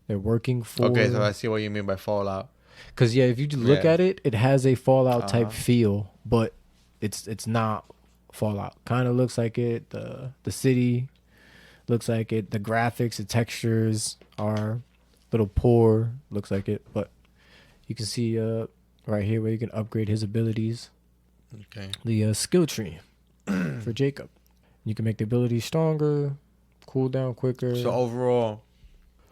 They're working for. Okay, so I see what you mean by Fallout. Because if you look at it, it has a Fallout type feel, but it's not Fallout. Kind of looks like it. The city looks like it. The graphics, the textures are a little poor. Looks like it, but you can see right here where you can upgrade his abilities. Okay. The skill tree for Jacob. You can make the abilities stronger, cool down quicker. So overall,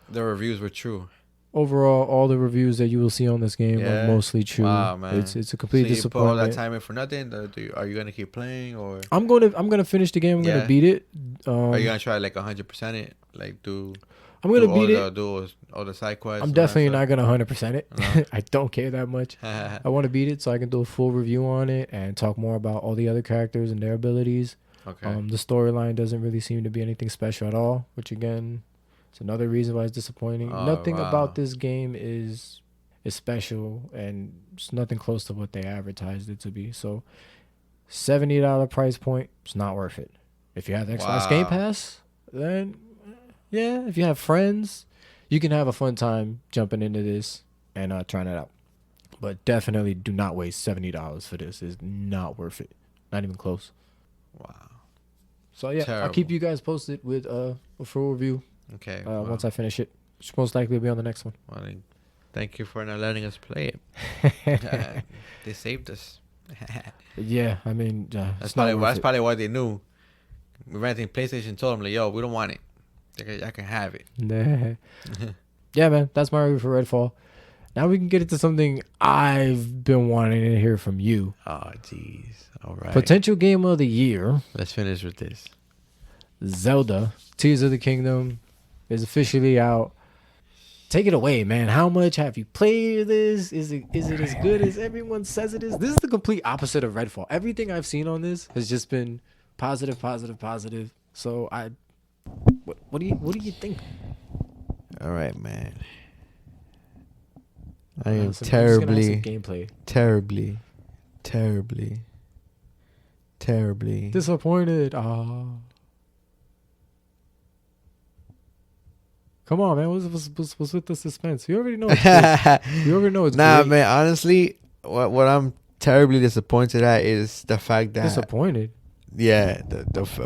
the reviews were true. Overall, all the reviews that you will see on this game are mostly true. Wow, man. It's a complete disappointment. Put all that time in for nothing? Are you gonna keep playing or? I'm gonna finish the game. I'm gonna beat it. Are you gonna try like 100% it? Like do? I'm gonna beat it. Do all the side quests. I'm definitely not gonna 100% it. No. I don't care that much. I want to beat it so I can do a full review on it and talk more about all the other characters and their abilities. Okay. The storyline doesn't really seem to be anything special at all, which again, it's another reason why it's disappointing. Nothing about this game is special, and it's nothing close to what they advertised it to be. So, $70 price point, it's not worth it. If you have Xbox Game Pass, then yeah, if you have friends, you can have a fun time jumping into this and trying it out. But definitely do not waste $70 for this. It's not worth it. Not even close. Wow. So yeah, Terrible. I'll keep you guys posted with a full review. Okay. Once I finish it, which most likely will be on the next one. Well, thank you for not letting us play it. They saved us. Yeah, I mean, that's probably why they knew. We renting PlayStation, told them like, "Yo, we don't want it. I can have it." Yeah, man, that's my review for Redfall. Now we can get into something I've been wanting to hear from you. Oh, jeez. All right. Potential game of the year. Let's finish with this. Zelda, Tears of the Kingdom is officially out. Take it away, man. How much have you played this? Is it as good as everyone says it is? This is the complete opposite of Redfall. Everything I've seen on this has just been positive. So what do you think? All right, man. I am terribly disappointed. Come on, man. What's with the suspense? We already know. We already know it's great. Man. Honestly, what I'm terribly disappointed at is the fact that disappointed. Yeah,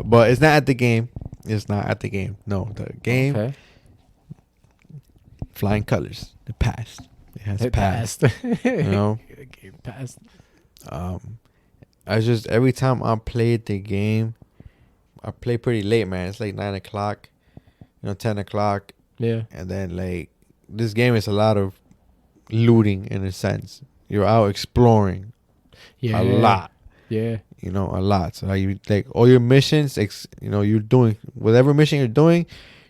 but it's not at the game. It's not at the game. No, the game. Okay. Flying colors. The past. It has passed. You know. The game passed. I just every time I played the game, I play pretty late, man. It's like 9:00, 10:00. Yeah. And then like this game is a lot of looting in a sense. You're out exploring. Yeah. A lot. Yeah. A lot. So you like all your missions, you're doing whatever mission you're doing,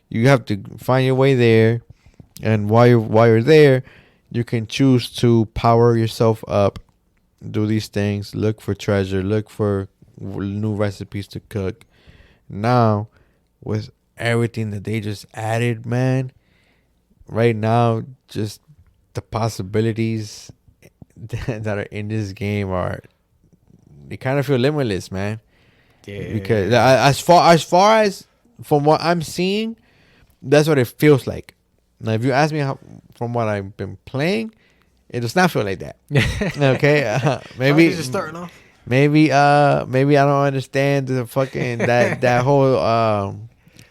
you have to find your way there. And while you're there, you can choose to power yourself up, do these things, look for treasure, look for new recipes to cook. Now, with everything that they just added, man, right now, just the possibilities that are in this game they kind of feel limitless, man. Yeah. Because as far as from what I'm seeing, that's what it feels like. Now, if you ask me from what I've been playing, it does not feel like that. Okay, maybe just starting off. Maybe I don't understand the fucking that whole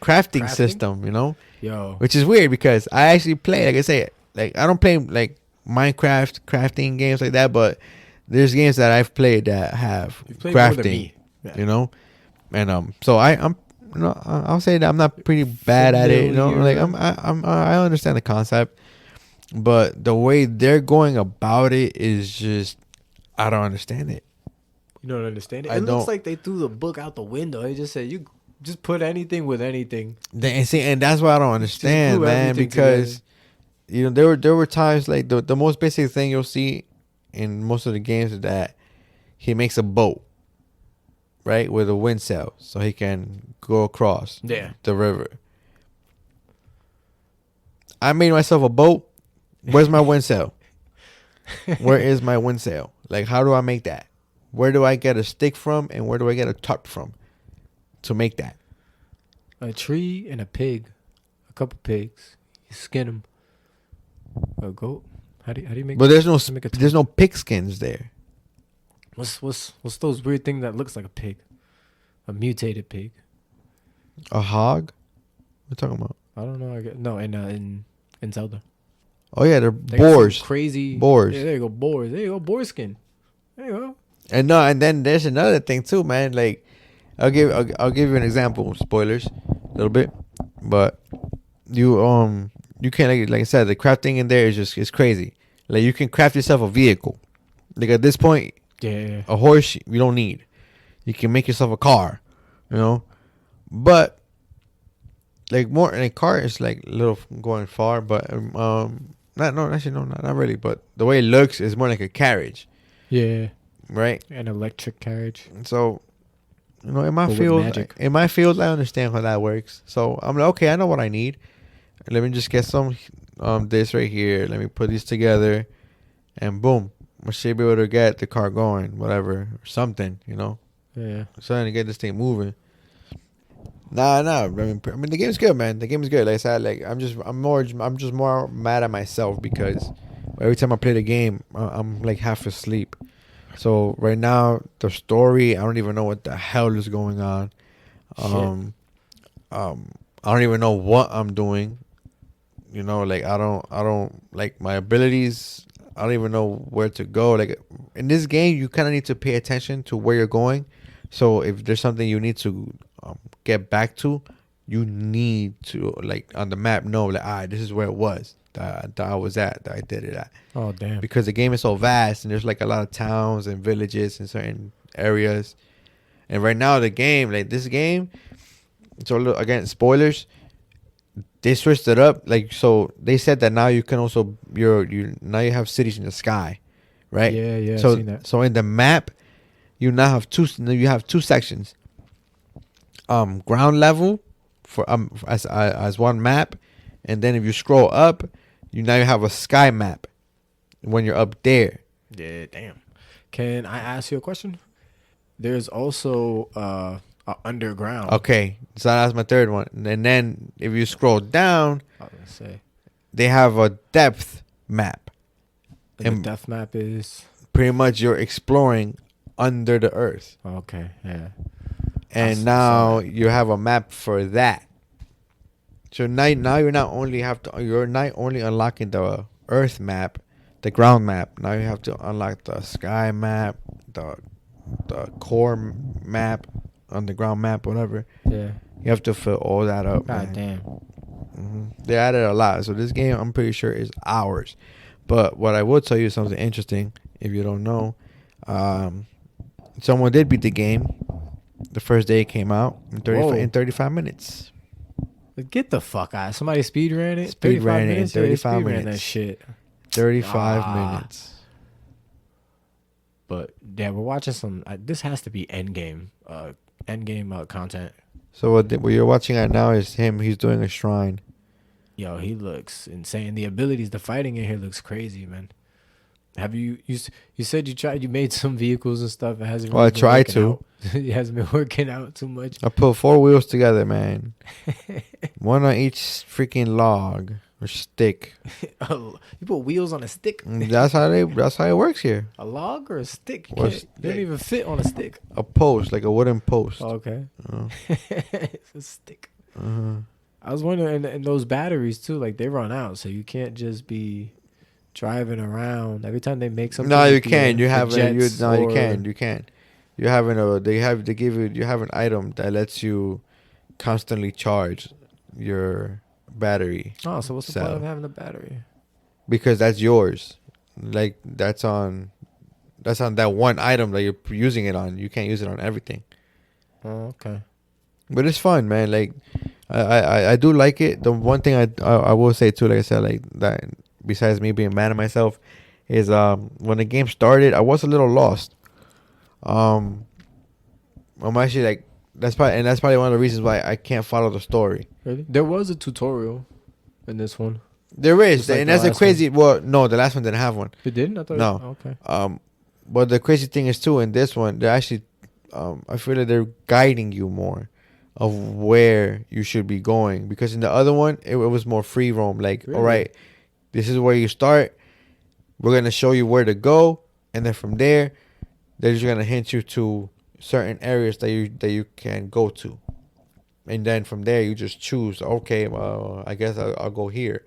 crafting system, Yo, which is weird because I actually play, like I say, like I don't play like Minecraft crafting games like that, but there's games that I've played that have crafting, and so I'm. I'll say that I'm not pretty bad at it. Like I understand the concept, but the way they're going about it is just I don't understand it. You don't understand it. It looks like they threw the book out the window. They just said you just put anything with anything. And that's why I don't understand, man. Because there were times like the most basic thing you'll see in most of the games is that he makes a boat. right, with a wind sail, so he can go across the river. I made myself a boat. Where's my wind sail? Where is my wind sail? Like, how do I make that? Where do I get a stick from, and where do I get a tarp from to make that? A tree and a pig, a couple pigs. You skin them. A goat. How do you make? But there's no pig skins there. What's those weird things that looks like a pig? A mutated pig. A hog? What are you talking about? I don't know. In Zelda. Oh yeah, they're They boars. Crazy boars. Yeah, there you go, boars. There you go, boar skin. There you go. And then there's another thing too, man. Like, I'll give you an example. Spoilers, a little bit, but you can't, like I said, the crafting in there is crazy. Like, you can craft yourself a vehicle. Like, at this point, Yeah. a horse you don't need. You can make yourself a car, but like more in a car is like a little going far, but not really. But the way it looks is more like a carriage, Yeah. right? An electric carriage. So, in my But with field, magic. I understand how that works. So I'm like, okay, I know what I need. Let me just get some this right here. Let me put these together, and boom, I should be able to get the car going, whatever, or something, Yeah. Something to get this thing moving. Nah. I mean, the game's good, man. The game is good. Like I said, like I'm just more mad at myself because every time I play the game, I'm like half asleep. So right now, the story, I don't even know what the hell is going on. I don't even know what I'm doing. Like I don't like my abilities. I don't even know where to go. Like, in this game, you kind of need to pay attention to where you're going. So if there's something you need to get back to, you need to, like, on the map, know, like, this is where it was that I was at, that I did it at. Oh damn. Because the game is so vast, and there's like a lot of towns and villages in certain areas. And right now, the game, like this game, so again, spoilers, they switched it up. Like, so they said that now you can also now you have cities in the sky, right? Yeah. So I've seen that. so in the map, you now have two sections. Ground level for as one map, and then if you scroll up, you have a sky map when you're up there. Yeah, damn. Can I ask you a question? There's also underground. Okay, so that's my third one. And then if you scroll down, I was gonna say they have a depth map. and the depth map is Pretty much you're exploring under the earth. okay. Yeah. And now you have a map for that. So now you're not only unlocking the earth map, the ground map. Now you have to unlock the sky map, the core map, underground map, whatever. Yeah. You have to fill all that up. God man. damn. They added a lot. So this game, I'm pretty sure, is hours. But what I will tell you is something interesting. If you don't know, someone did beat the game the first day it came out in 35 minutes. Get the fuck out. Somebody speed ran it. Speed ran it in 35 Ran minutes. that shit. 35 minutes. But yeah, we're watching some. This has to be endgame content. So what you're watching at now is him. He's doing a shrine. Yo, he looks insane. The abilities, the fighting in here looks crazy, man. Have you said you made some vehicles and stuff? It hasn't. Well, I been tried working to. out. It hasn't been working out too much. I put 4 wheels together, man. One on each freaking log or stick. You put wheels on a stick. That's how it works here. A log or a stick? Or a They don't even fit on a stick. A post, like a wooden post. Oh, okay. Uh, It's a stick. I was wondering, and those batteries too, like they run out, so you can't just be driving around every time they make something. No, you with the, can. You the have jets you or- can. You can. You have you have an item that lets you constantly charge your battery. Oh, so what's the cell. point of having a battery? Because that's yours. Like that's on that one item that you're using it on. You can't use it on everything. Oh, okay. But it's fun, man. Like I do like it. The one thing I will say too, like I said, like that besides me being mad at myself, is when the game started, I was a little lost. I'm actually like that's probably one of the reasons why I can't follow the story. Really? There was a tutorial in this one. There is, Just like and the that's a last crazy. Well, no, the last one didn't have one. It didn't? I thought. No. Okay. But the crazy thing is too in this one, they're actually, I feel like they're guiding you more of where you should be going, because in the other one it was more free roam. Like, Really? all right, this is where you start. We're gonna show you where to go, and then from there, they're just gonna hint you to certain areas that you can go to, and then from there you just choose. Okay, well, I guess I'll go here.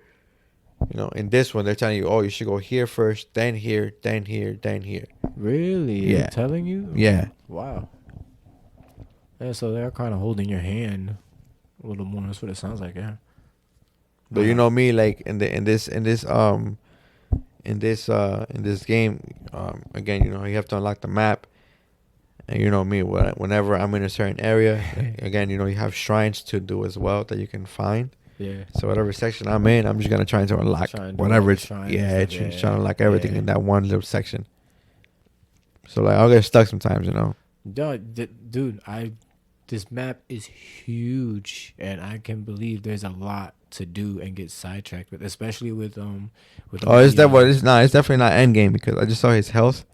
You know, in this one they're telling you, oh, you should go here first, then here, then here, then here. Really? Yeah. They're telling you? Yeah. Wow. Yeah, so they're kind of holding your hand a little more. That's what it sounds like, yeah. But you know me, like in this game, again, you know, you have to unlock the map, and you know me, whenever I'm in a certain area, again, you know, you have shrines to do as well that you can find. Yeah. So whatever section I'm in, I'm just gonna try to unlock Trying to do whatever all the it's. shrines Yeah, and it's stuff, trying to unlock everything yeah. in that one little section. So like I'll get stuck sometimes, you know. Dude, this map is huge, and I can believe there's a lot to do and get sidetracked with, especially with Oh, is that what? It's not. It's definitely not end game, because I just saw his health.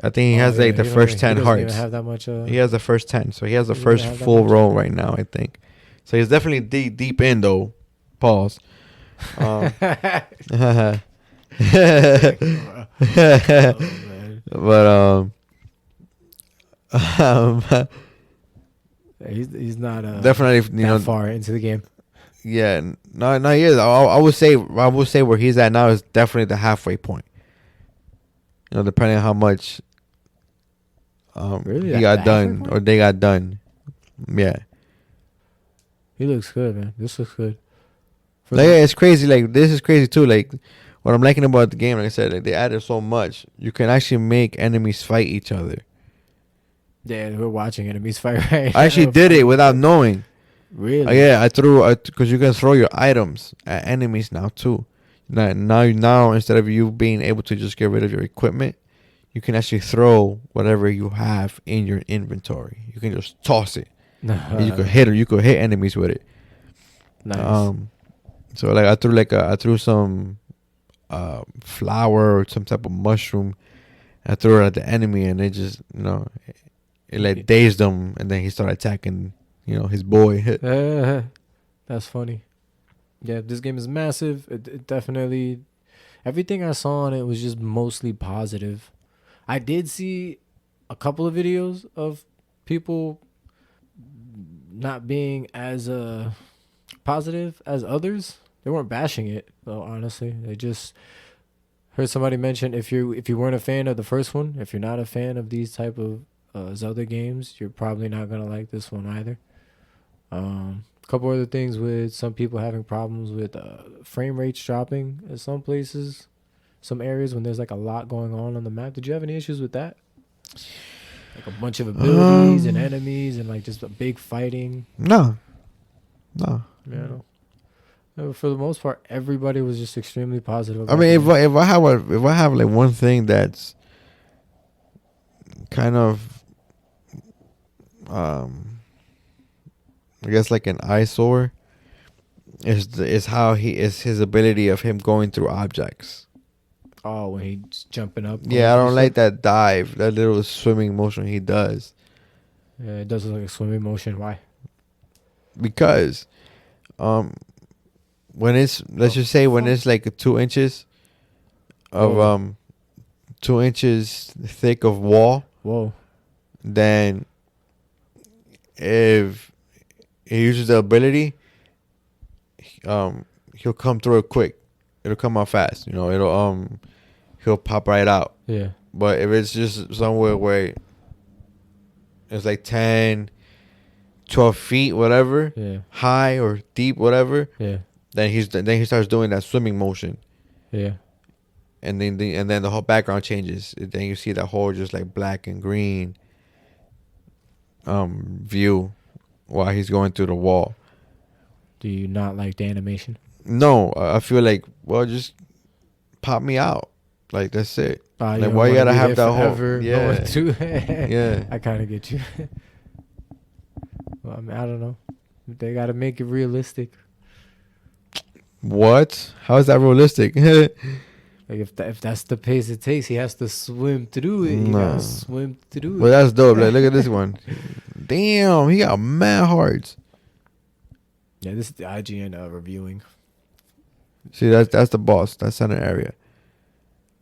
I think he has like the first 10 he hearts. Even have that much, He has the first 10, so he has the he doesn't first have that full much. roll right now, I think. So he's definitely deep in though. Pause. Oh, man. But He's not definitely, you know, that far into the game. yeah, no, he is. I would say where he's at now is definitely the halfway point. You know, depending on how much Really? he The got halfway done point? or they got done. Yeah. He looks good, man. This looks good. Like, yeah, it's crazy. Like, this is crazy too. Like, what I'm liking about the game, like I said, like they added so much. You can actually make enemies fight each other. Yeah, we're watching enemies fight right I actually now. did it without knowing. Really? Yeah, I because you can throw your items at enemies now too. Now instead of you being able to just get rid of your equipment, you can actually throw whatever you have in your inventory. You can just toss it. And you could hit or you could hit enemies with it. Nice. So like I threw some flower or some type of mushroom. I threw it at the enemy, and it just, you know, it like dazed him, and then he started attacking, you know, his boy. That's funny. Yeah, this game is massive. It definitely, everything I saw on it was just mostly positive. I did see a couple of videos of people not being as positive as others. They weren't bashing it though, honestly. They just heard somebody mention if you weren't a fan of the first one, if you're not a fan of these type of Zelda games, you're probably not gonna like this one either. A couple other things with some people having problems with frame rates dropping at some places, some areas when there's like a lot going on the map. Did you have any issues with that? Like a bunch of abilities and enemies and like just a big fighting. No. Yeah. For the most part, everybody was just extremely positive. I mean, if I have like one thing that's kind of I guess like an eyesore is how his ability of him going through objects. Oh, when he's jumping up. Yeah, I don't like that dive, that little swimming motion he does. Yeah, it does look like a swimming motion. Why? Because when it's when it's like 2 inches of 2 inches thick of wall, Whoa. then if he uses the ability, he'll come through it quick. It'll come out fast. You know, he'll pop right out. Yeah. But if it's just somewhere where it's like 10, 12 feet, whatever, Yeah. high or deep, whatever, Yeah. then he starts doing that swimming motion, Yeah. and then the whole background changes. Then you see that whole just like black and green view while he's going through the wall. Do you not like the animation? No, I feel like, well, just pop me out. Like that's it. You Like don't why you wanna gotta be have there that whole forever yeah going through. yeah. I kind of get you. Well, I mean, I don't know. They gotta make it realistic. What? How is that realistic? Like if that's the pace it takes, he has to swim through it. You No. gotta swim through Well, it. that's dope. Like look at this one. Damn, he got mad hearts. Yeah, this is the IGN reviewing. See, that's the boss. That center area.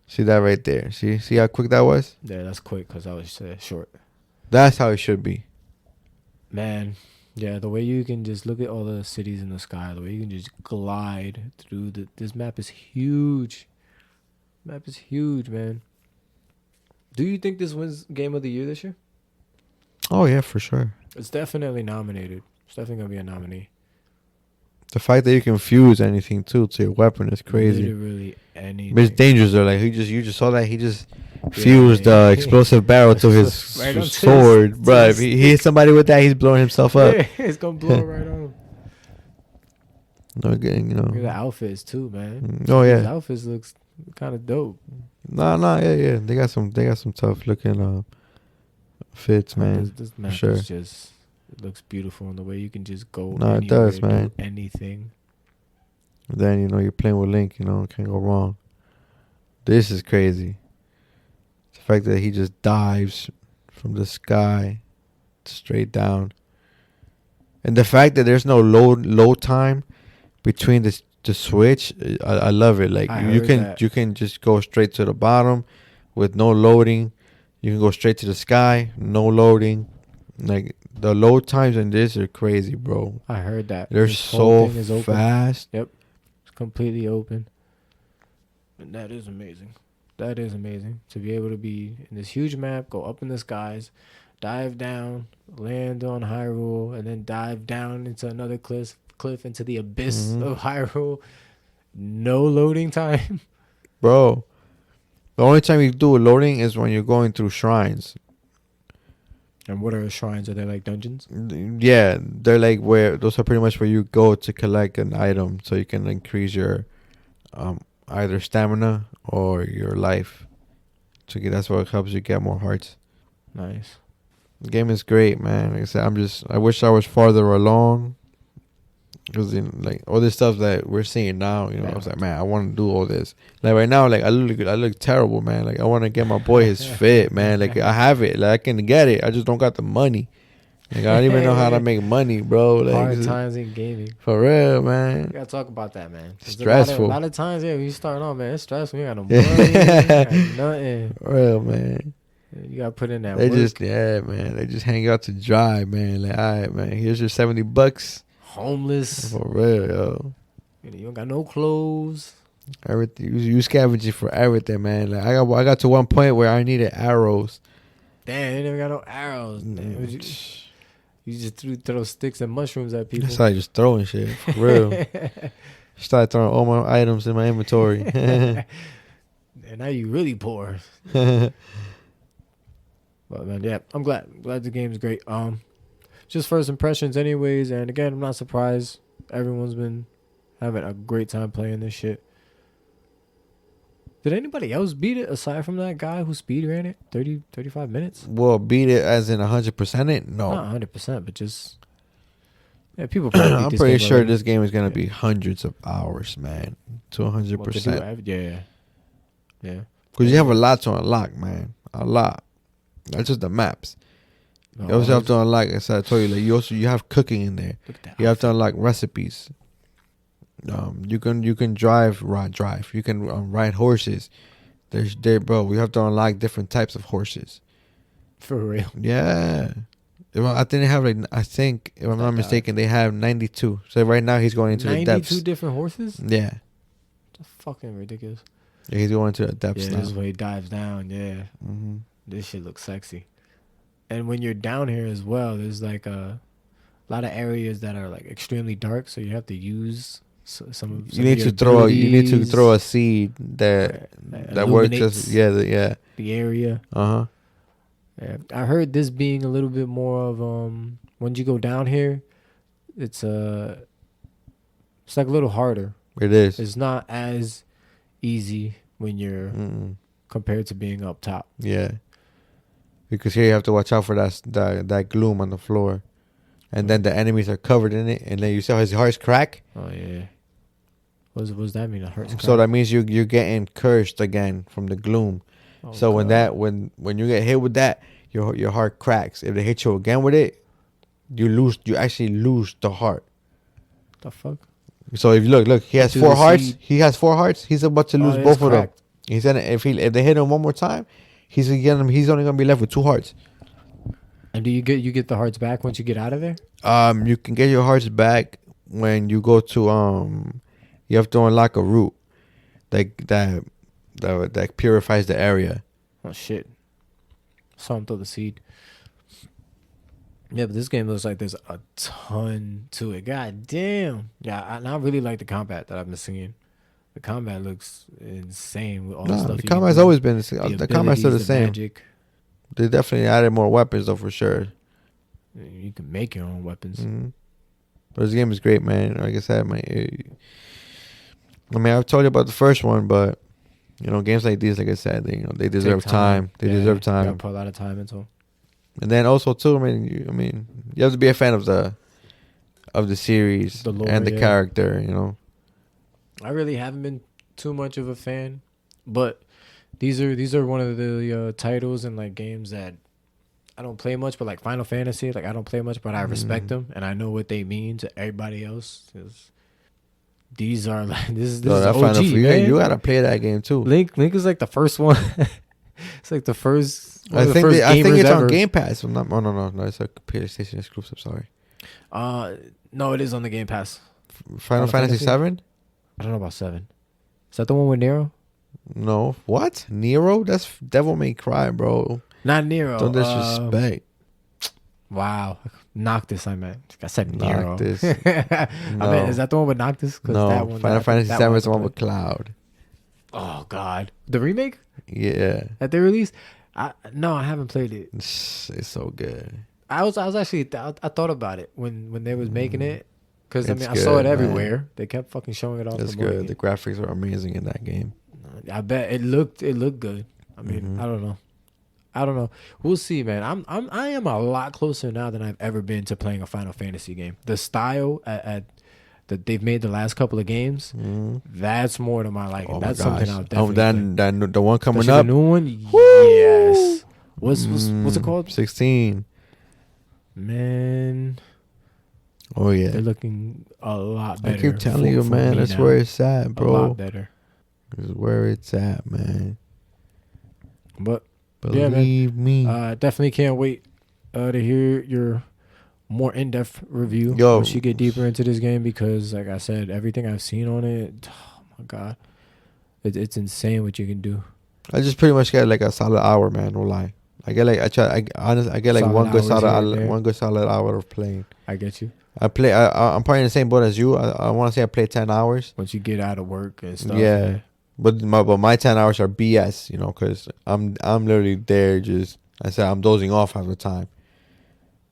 See that right there. See how quick that was. Yeah, that's quick because I was short. That's how it should be. Man, yeah, the way you can just look at all the cities in the sky, the way you can just glide through this map is huge. Map is huge, man. Do you think this wins Game of the Year this year? Oh yeah, for sure. It's definitely nominated. It's definitely gonna be a nominee. The fact that you can fuse anything too to your weapon is crazy. Literally anything. But it's dangerous though. Like you just saw that he just fused the explosive barrel to his Right onto sword, his- bro. If he hit somebody with that, he's blowing himself up. Yeah, it's gonna blow right on him. No, getting Look at the outfits too, man. Oh His yeah. outfits looks kind of dope. Nah, yeah. They got some tough looking fits, man. This map sure. is just, it looks beautiful, and the way you can just go. No, it anywhere, does, do man. Anything. Then you're playing with Link. Can't go wrong. This is crazy. The fact that he just dives from the sky straight down, and the fact that there's no load time between the switch. I love it. Like I you heard can that. you can just go straight to the bottom with no loading. You can go straight to the sky, no loading. Like the load times in this are crazy, bro. I heard that. They're This whole so thing is open. fast. It's completely open. And that is amazing. That is amazing. To be able to be in this huge map, go up in the skies, dive down, land on Hyrule, and then dive down into another cliff into the abyss of Hyrule. No loading time. Bro, the only time you do loading is when you're going through shrines. And what are the shrines? Are they like dungeons? Yeah, they're like those are pretty much where you go to collect an item so you can increase your either stamina or your life. That's what helps you get more hearts. Nice. The game is great, man. Like I said, I wish I was farther along. Because like all this stuff that we're seeing now, I was like, man, I want to do all this. Like right now, like I look terrible, man. Like I want to get my boy his fit, man. Like I have it, like I can get it. I just don't got the money. Like I don't even know how to make money, bro. Like Hard times in gaming. for real, man. We gotta talk about that, man. There's Stressful. A lot of times, when you start off, man, it's stressful. You got no money, you got nothing. For real, man. You gotta put in that They work. man. They just hang out to dry, man. Like, all right, man. Here's your $70. Homeless. For real, yo. You don't got no clothes. Everything you scavenging for everything, man. Like I got to one point where I needed arrows. Damn, they never got no arrows. Damn, you just throw sticks and mushrooms at people. I started just throwing shit. For real. Started throwing all my items in my inventory. And now you really poor. But man, yeah, I'm glad. Glad the game's great. Just first impressions, anyways. And again, I'm not surprised. Everyone's been having a great time playing this shit. Did anybody else beat it aside from that guy who speed ran it 35 minutes? Well, beat it as in 100% it? No. Not 100%, but just people probably beat I'm this pretty game sure already. this game is gonna be hundreds of hours, man. To What to do, 100%. Yeah. Because you have a lot to unlock, man. A lot. Not just the maps. You also have to unlock, as I told you, like you have cooking in there. Look at that. You have to unlock recipes. You can drive. You can ride horses. Bro. We have to unlock different types of horses. For real. Yeah. I think they have if I'm not mistaken, they have 92. So right now he's going into the 92 depths. different horses? Yeah. That's fucking ridiculous. Yeah, he's going to the depths Yeah, now. this is where he dives down. Yeah. Mm-hmm. This shit looks sexy. And when you're down here as well, there's like a lot of areas that are like extremely dark, so you have to use some of You need to throw a seed that works illuminates as the the area. uh-huh. Yeah. I heard this being a little bit more of when you go down here, it's like a little harder. It is. It's not as easy when you're compared to being up top. Yeah. Because here you have to watch out for that gloom on the floor. And then the enemies are covered in it. And then you see how his heart's crack. Oh, yeah. What does that mean? It hurts. So that means you're getting cursed again from the gloom. Oh, so God. when you get hit with that, your heart cracks. If they hit you again with it, you actually lose the heart. The fuck? So if you look, he has To 4 the hearts. seed. He has 4 hearts. He's about to lose it's both of them. cracked. He said if they hit him one more time, he's only gonna be left with 2 hearts. And do you get the hearts back once you get out of there? You can get your hearts back when you go to you have to unlock a route that purifies the area. Oh shit! Saw him throw the seed. Yeah, but this game looks like there's a ton to it. God damn! Yeah, and I really like the combat that I've been seeing. The combat looks insane with all the stuff. The combat's always been the combat's still the same. Magic. They definitely added more weapons though for sure. You can make your own weapons. Mm-hmm. But this game is great, man. Like I said, I've told you about the first one, but games like these, like I said, they deserve time. They deserve You time. gotta put a lot of time into them. And then also too, you have to be a fan of the series The lore, and the character. I really haven't been too much of a fan, but these are one of the titles and like games that I don't play much. But like Final Fantasy, like I don't play much, but I respect them and I know what they mean to everybody else. 'Cause these are like this is OG, man. You gotta play that game too. Link is like the first one. It's like the first. I think it's ever. on Game Pass. No, it's a PlayStation exclusive. Sorry. No, it is on the Game Pass. Final Fantasy 7? I don't know about 7. Is that the one with Nero? No. What? Nero? That's Devil May Cry, bro. Not Nero. Don't disrespect. Wow. Noctis, I meant. I said Nero. Noctis. I meant, is that the one with Noctis? No. That one, Final Fantasy 7 is the one with Cloud. Oh, God. The remake Yeah. that they released? No, I haven't played it. It's so good. I was actually, I thought about it when they was making it. Because, I It's saw it good, everywhere. man. They kept fucking showing it off. It's good. The graphics are amazing in that game. I bet it looked good. I mean, I don't know. We'll see, man. I am a lot closer now than I've ever been to playing a Final Fantasy game. The style that they've made the last couple of games, that's more to my liking. Oh That's my something gosh. I'll definitely play. The one coming Especially up. the new one. Woo! Yes. What's it called? 16. Man, Oh yeah. they're looking a lot better. I keep telling you, for man. me That's now. where it's at, bro. A lot better. This is where it's at, man. But Believe me. definitely can't wait to hear your more in-depth review Yo. once you get deeper into this game, because like I said, everything I've seen on it, oh my God, it's insane what you can do. I just pretty much get like a solid hour, man. No lie. I get like I get like Solid one good hours here and solid there. one good solid hour of playing. I get you. I'm probably in the same boat as you. I want to say I play 10 hours. Once you get out of work and stuff. Yeah. But my 10 hours are BS, because I'm literally there just, I said I'm dozing off half the time.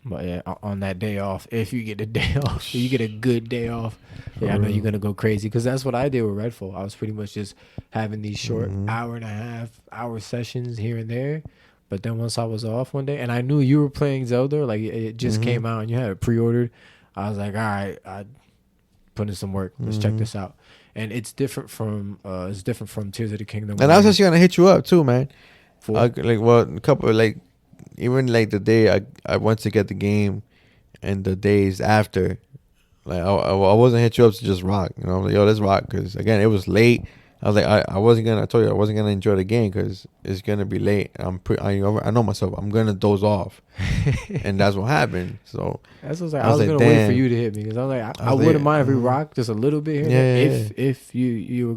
But yeah, on that day off, if you get a day off, you get a good day off, yeah, I know you're gonna go crazy, because that's what I did with Redfall. I was pretty much just having these short hour and a half hour sessions here and there. But then once I was off one day, and I knew you were playing Zelda, like it just came out and you had it pre-ordered, I was like, all right, I put in some work. Let's check this out. And it's different from Tears of the Kingdom. And I was actually gonna hit you up too, man. For A couple even like the day I went to get the game, and the days after, like I wasn't hit you up to just rock. I was like, yo, let's rock, because again it was late. I was like, I told you I wasn't gonna enjoy the game because it's gonna be late. I know myself. I'm gonna doze off, and that's what happened. So that's what I was gonna wait for you to hit me, because I was like, I wouldn't mind if we rock just a little bit here, if you were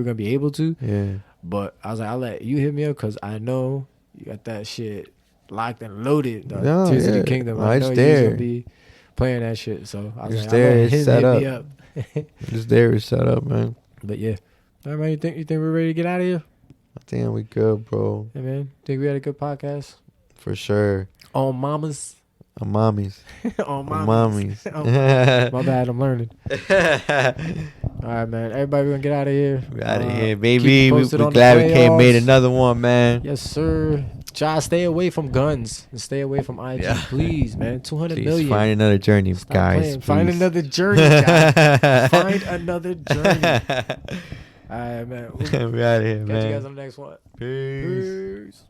gonna be able to. Yeah. But I was like, I'll let you hit me up, because I know you got that shit locked and loaded. Tears of the Kingdom. I know you're gonna be playing that shit. So I was It's like, there. I'll let It's him set hit up. me up. It's there. It's set up, man. But yeah. All right, man, you think we're ready to get out of here? I think we good, bro. Yeah, man. Think we had a good podcast? For sure. On mamas. On mommies. On On mamas. mommies. My bad, I'm learning. All right, man. Everybody, we're gonna get out of here. We out of here, Keep baby. We're posted on the glad we came, made playoffs. another one, man. Yes, sir. Ja, stay away from guns and stay away from IG, Yeah. please, man. 200 Please million. find another journey, Stop guys. playing. Find please. another journey, guys. Find another journey. All right, man. We out of here, Catch man. you guys on the next one. Peace. Peace.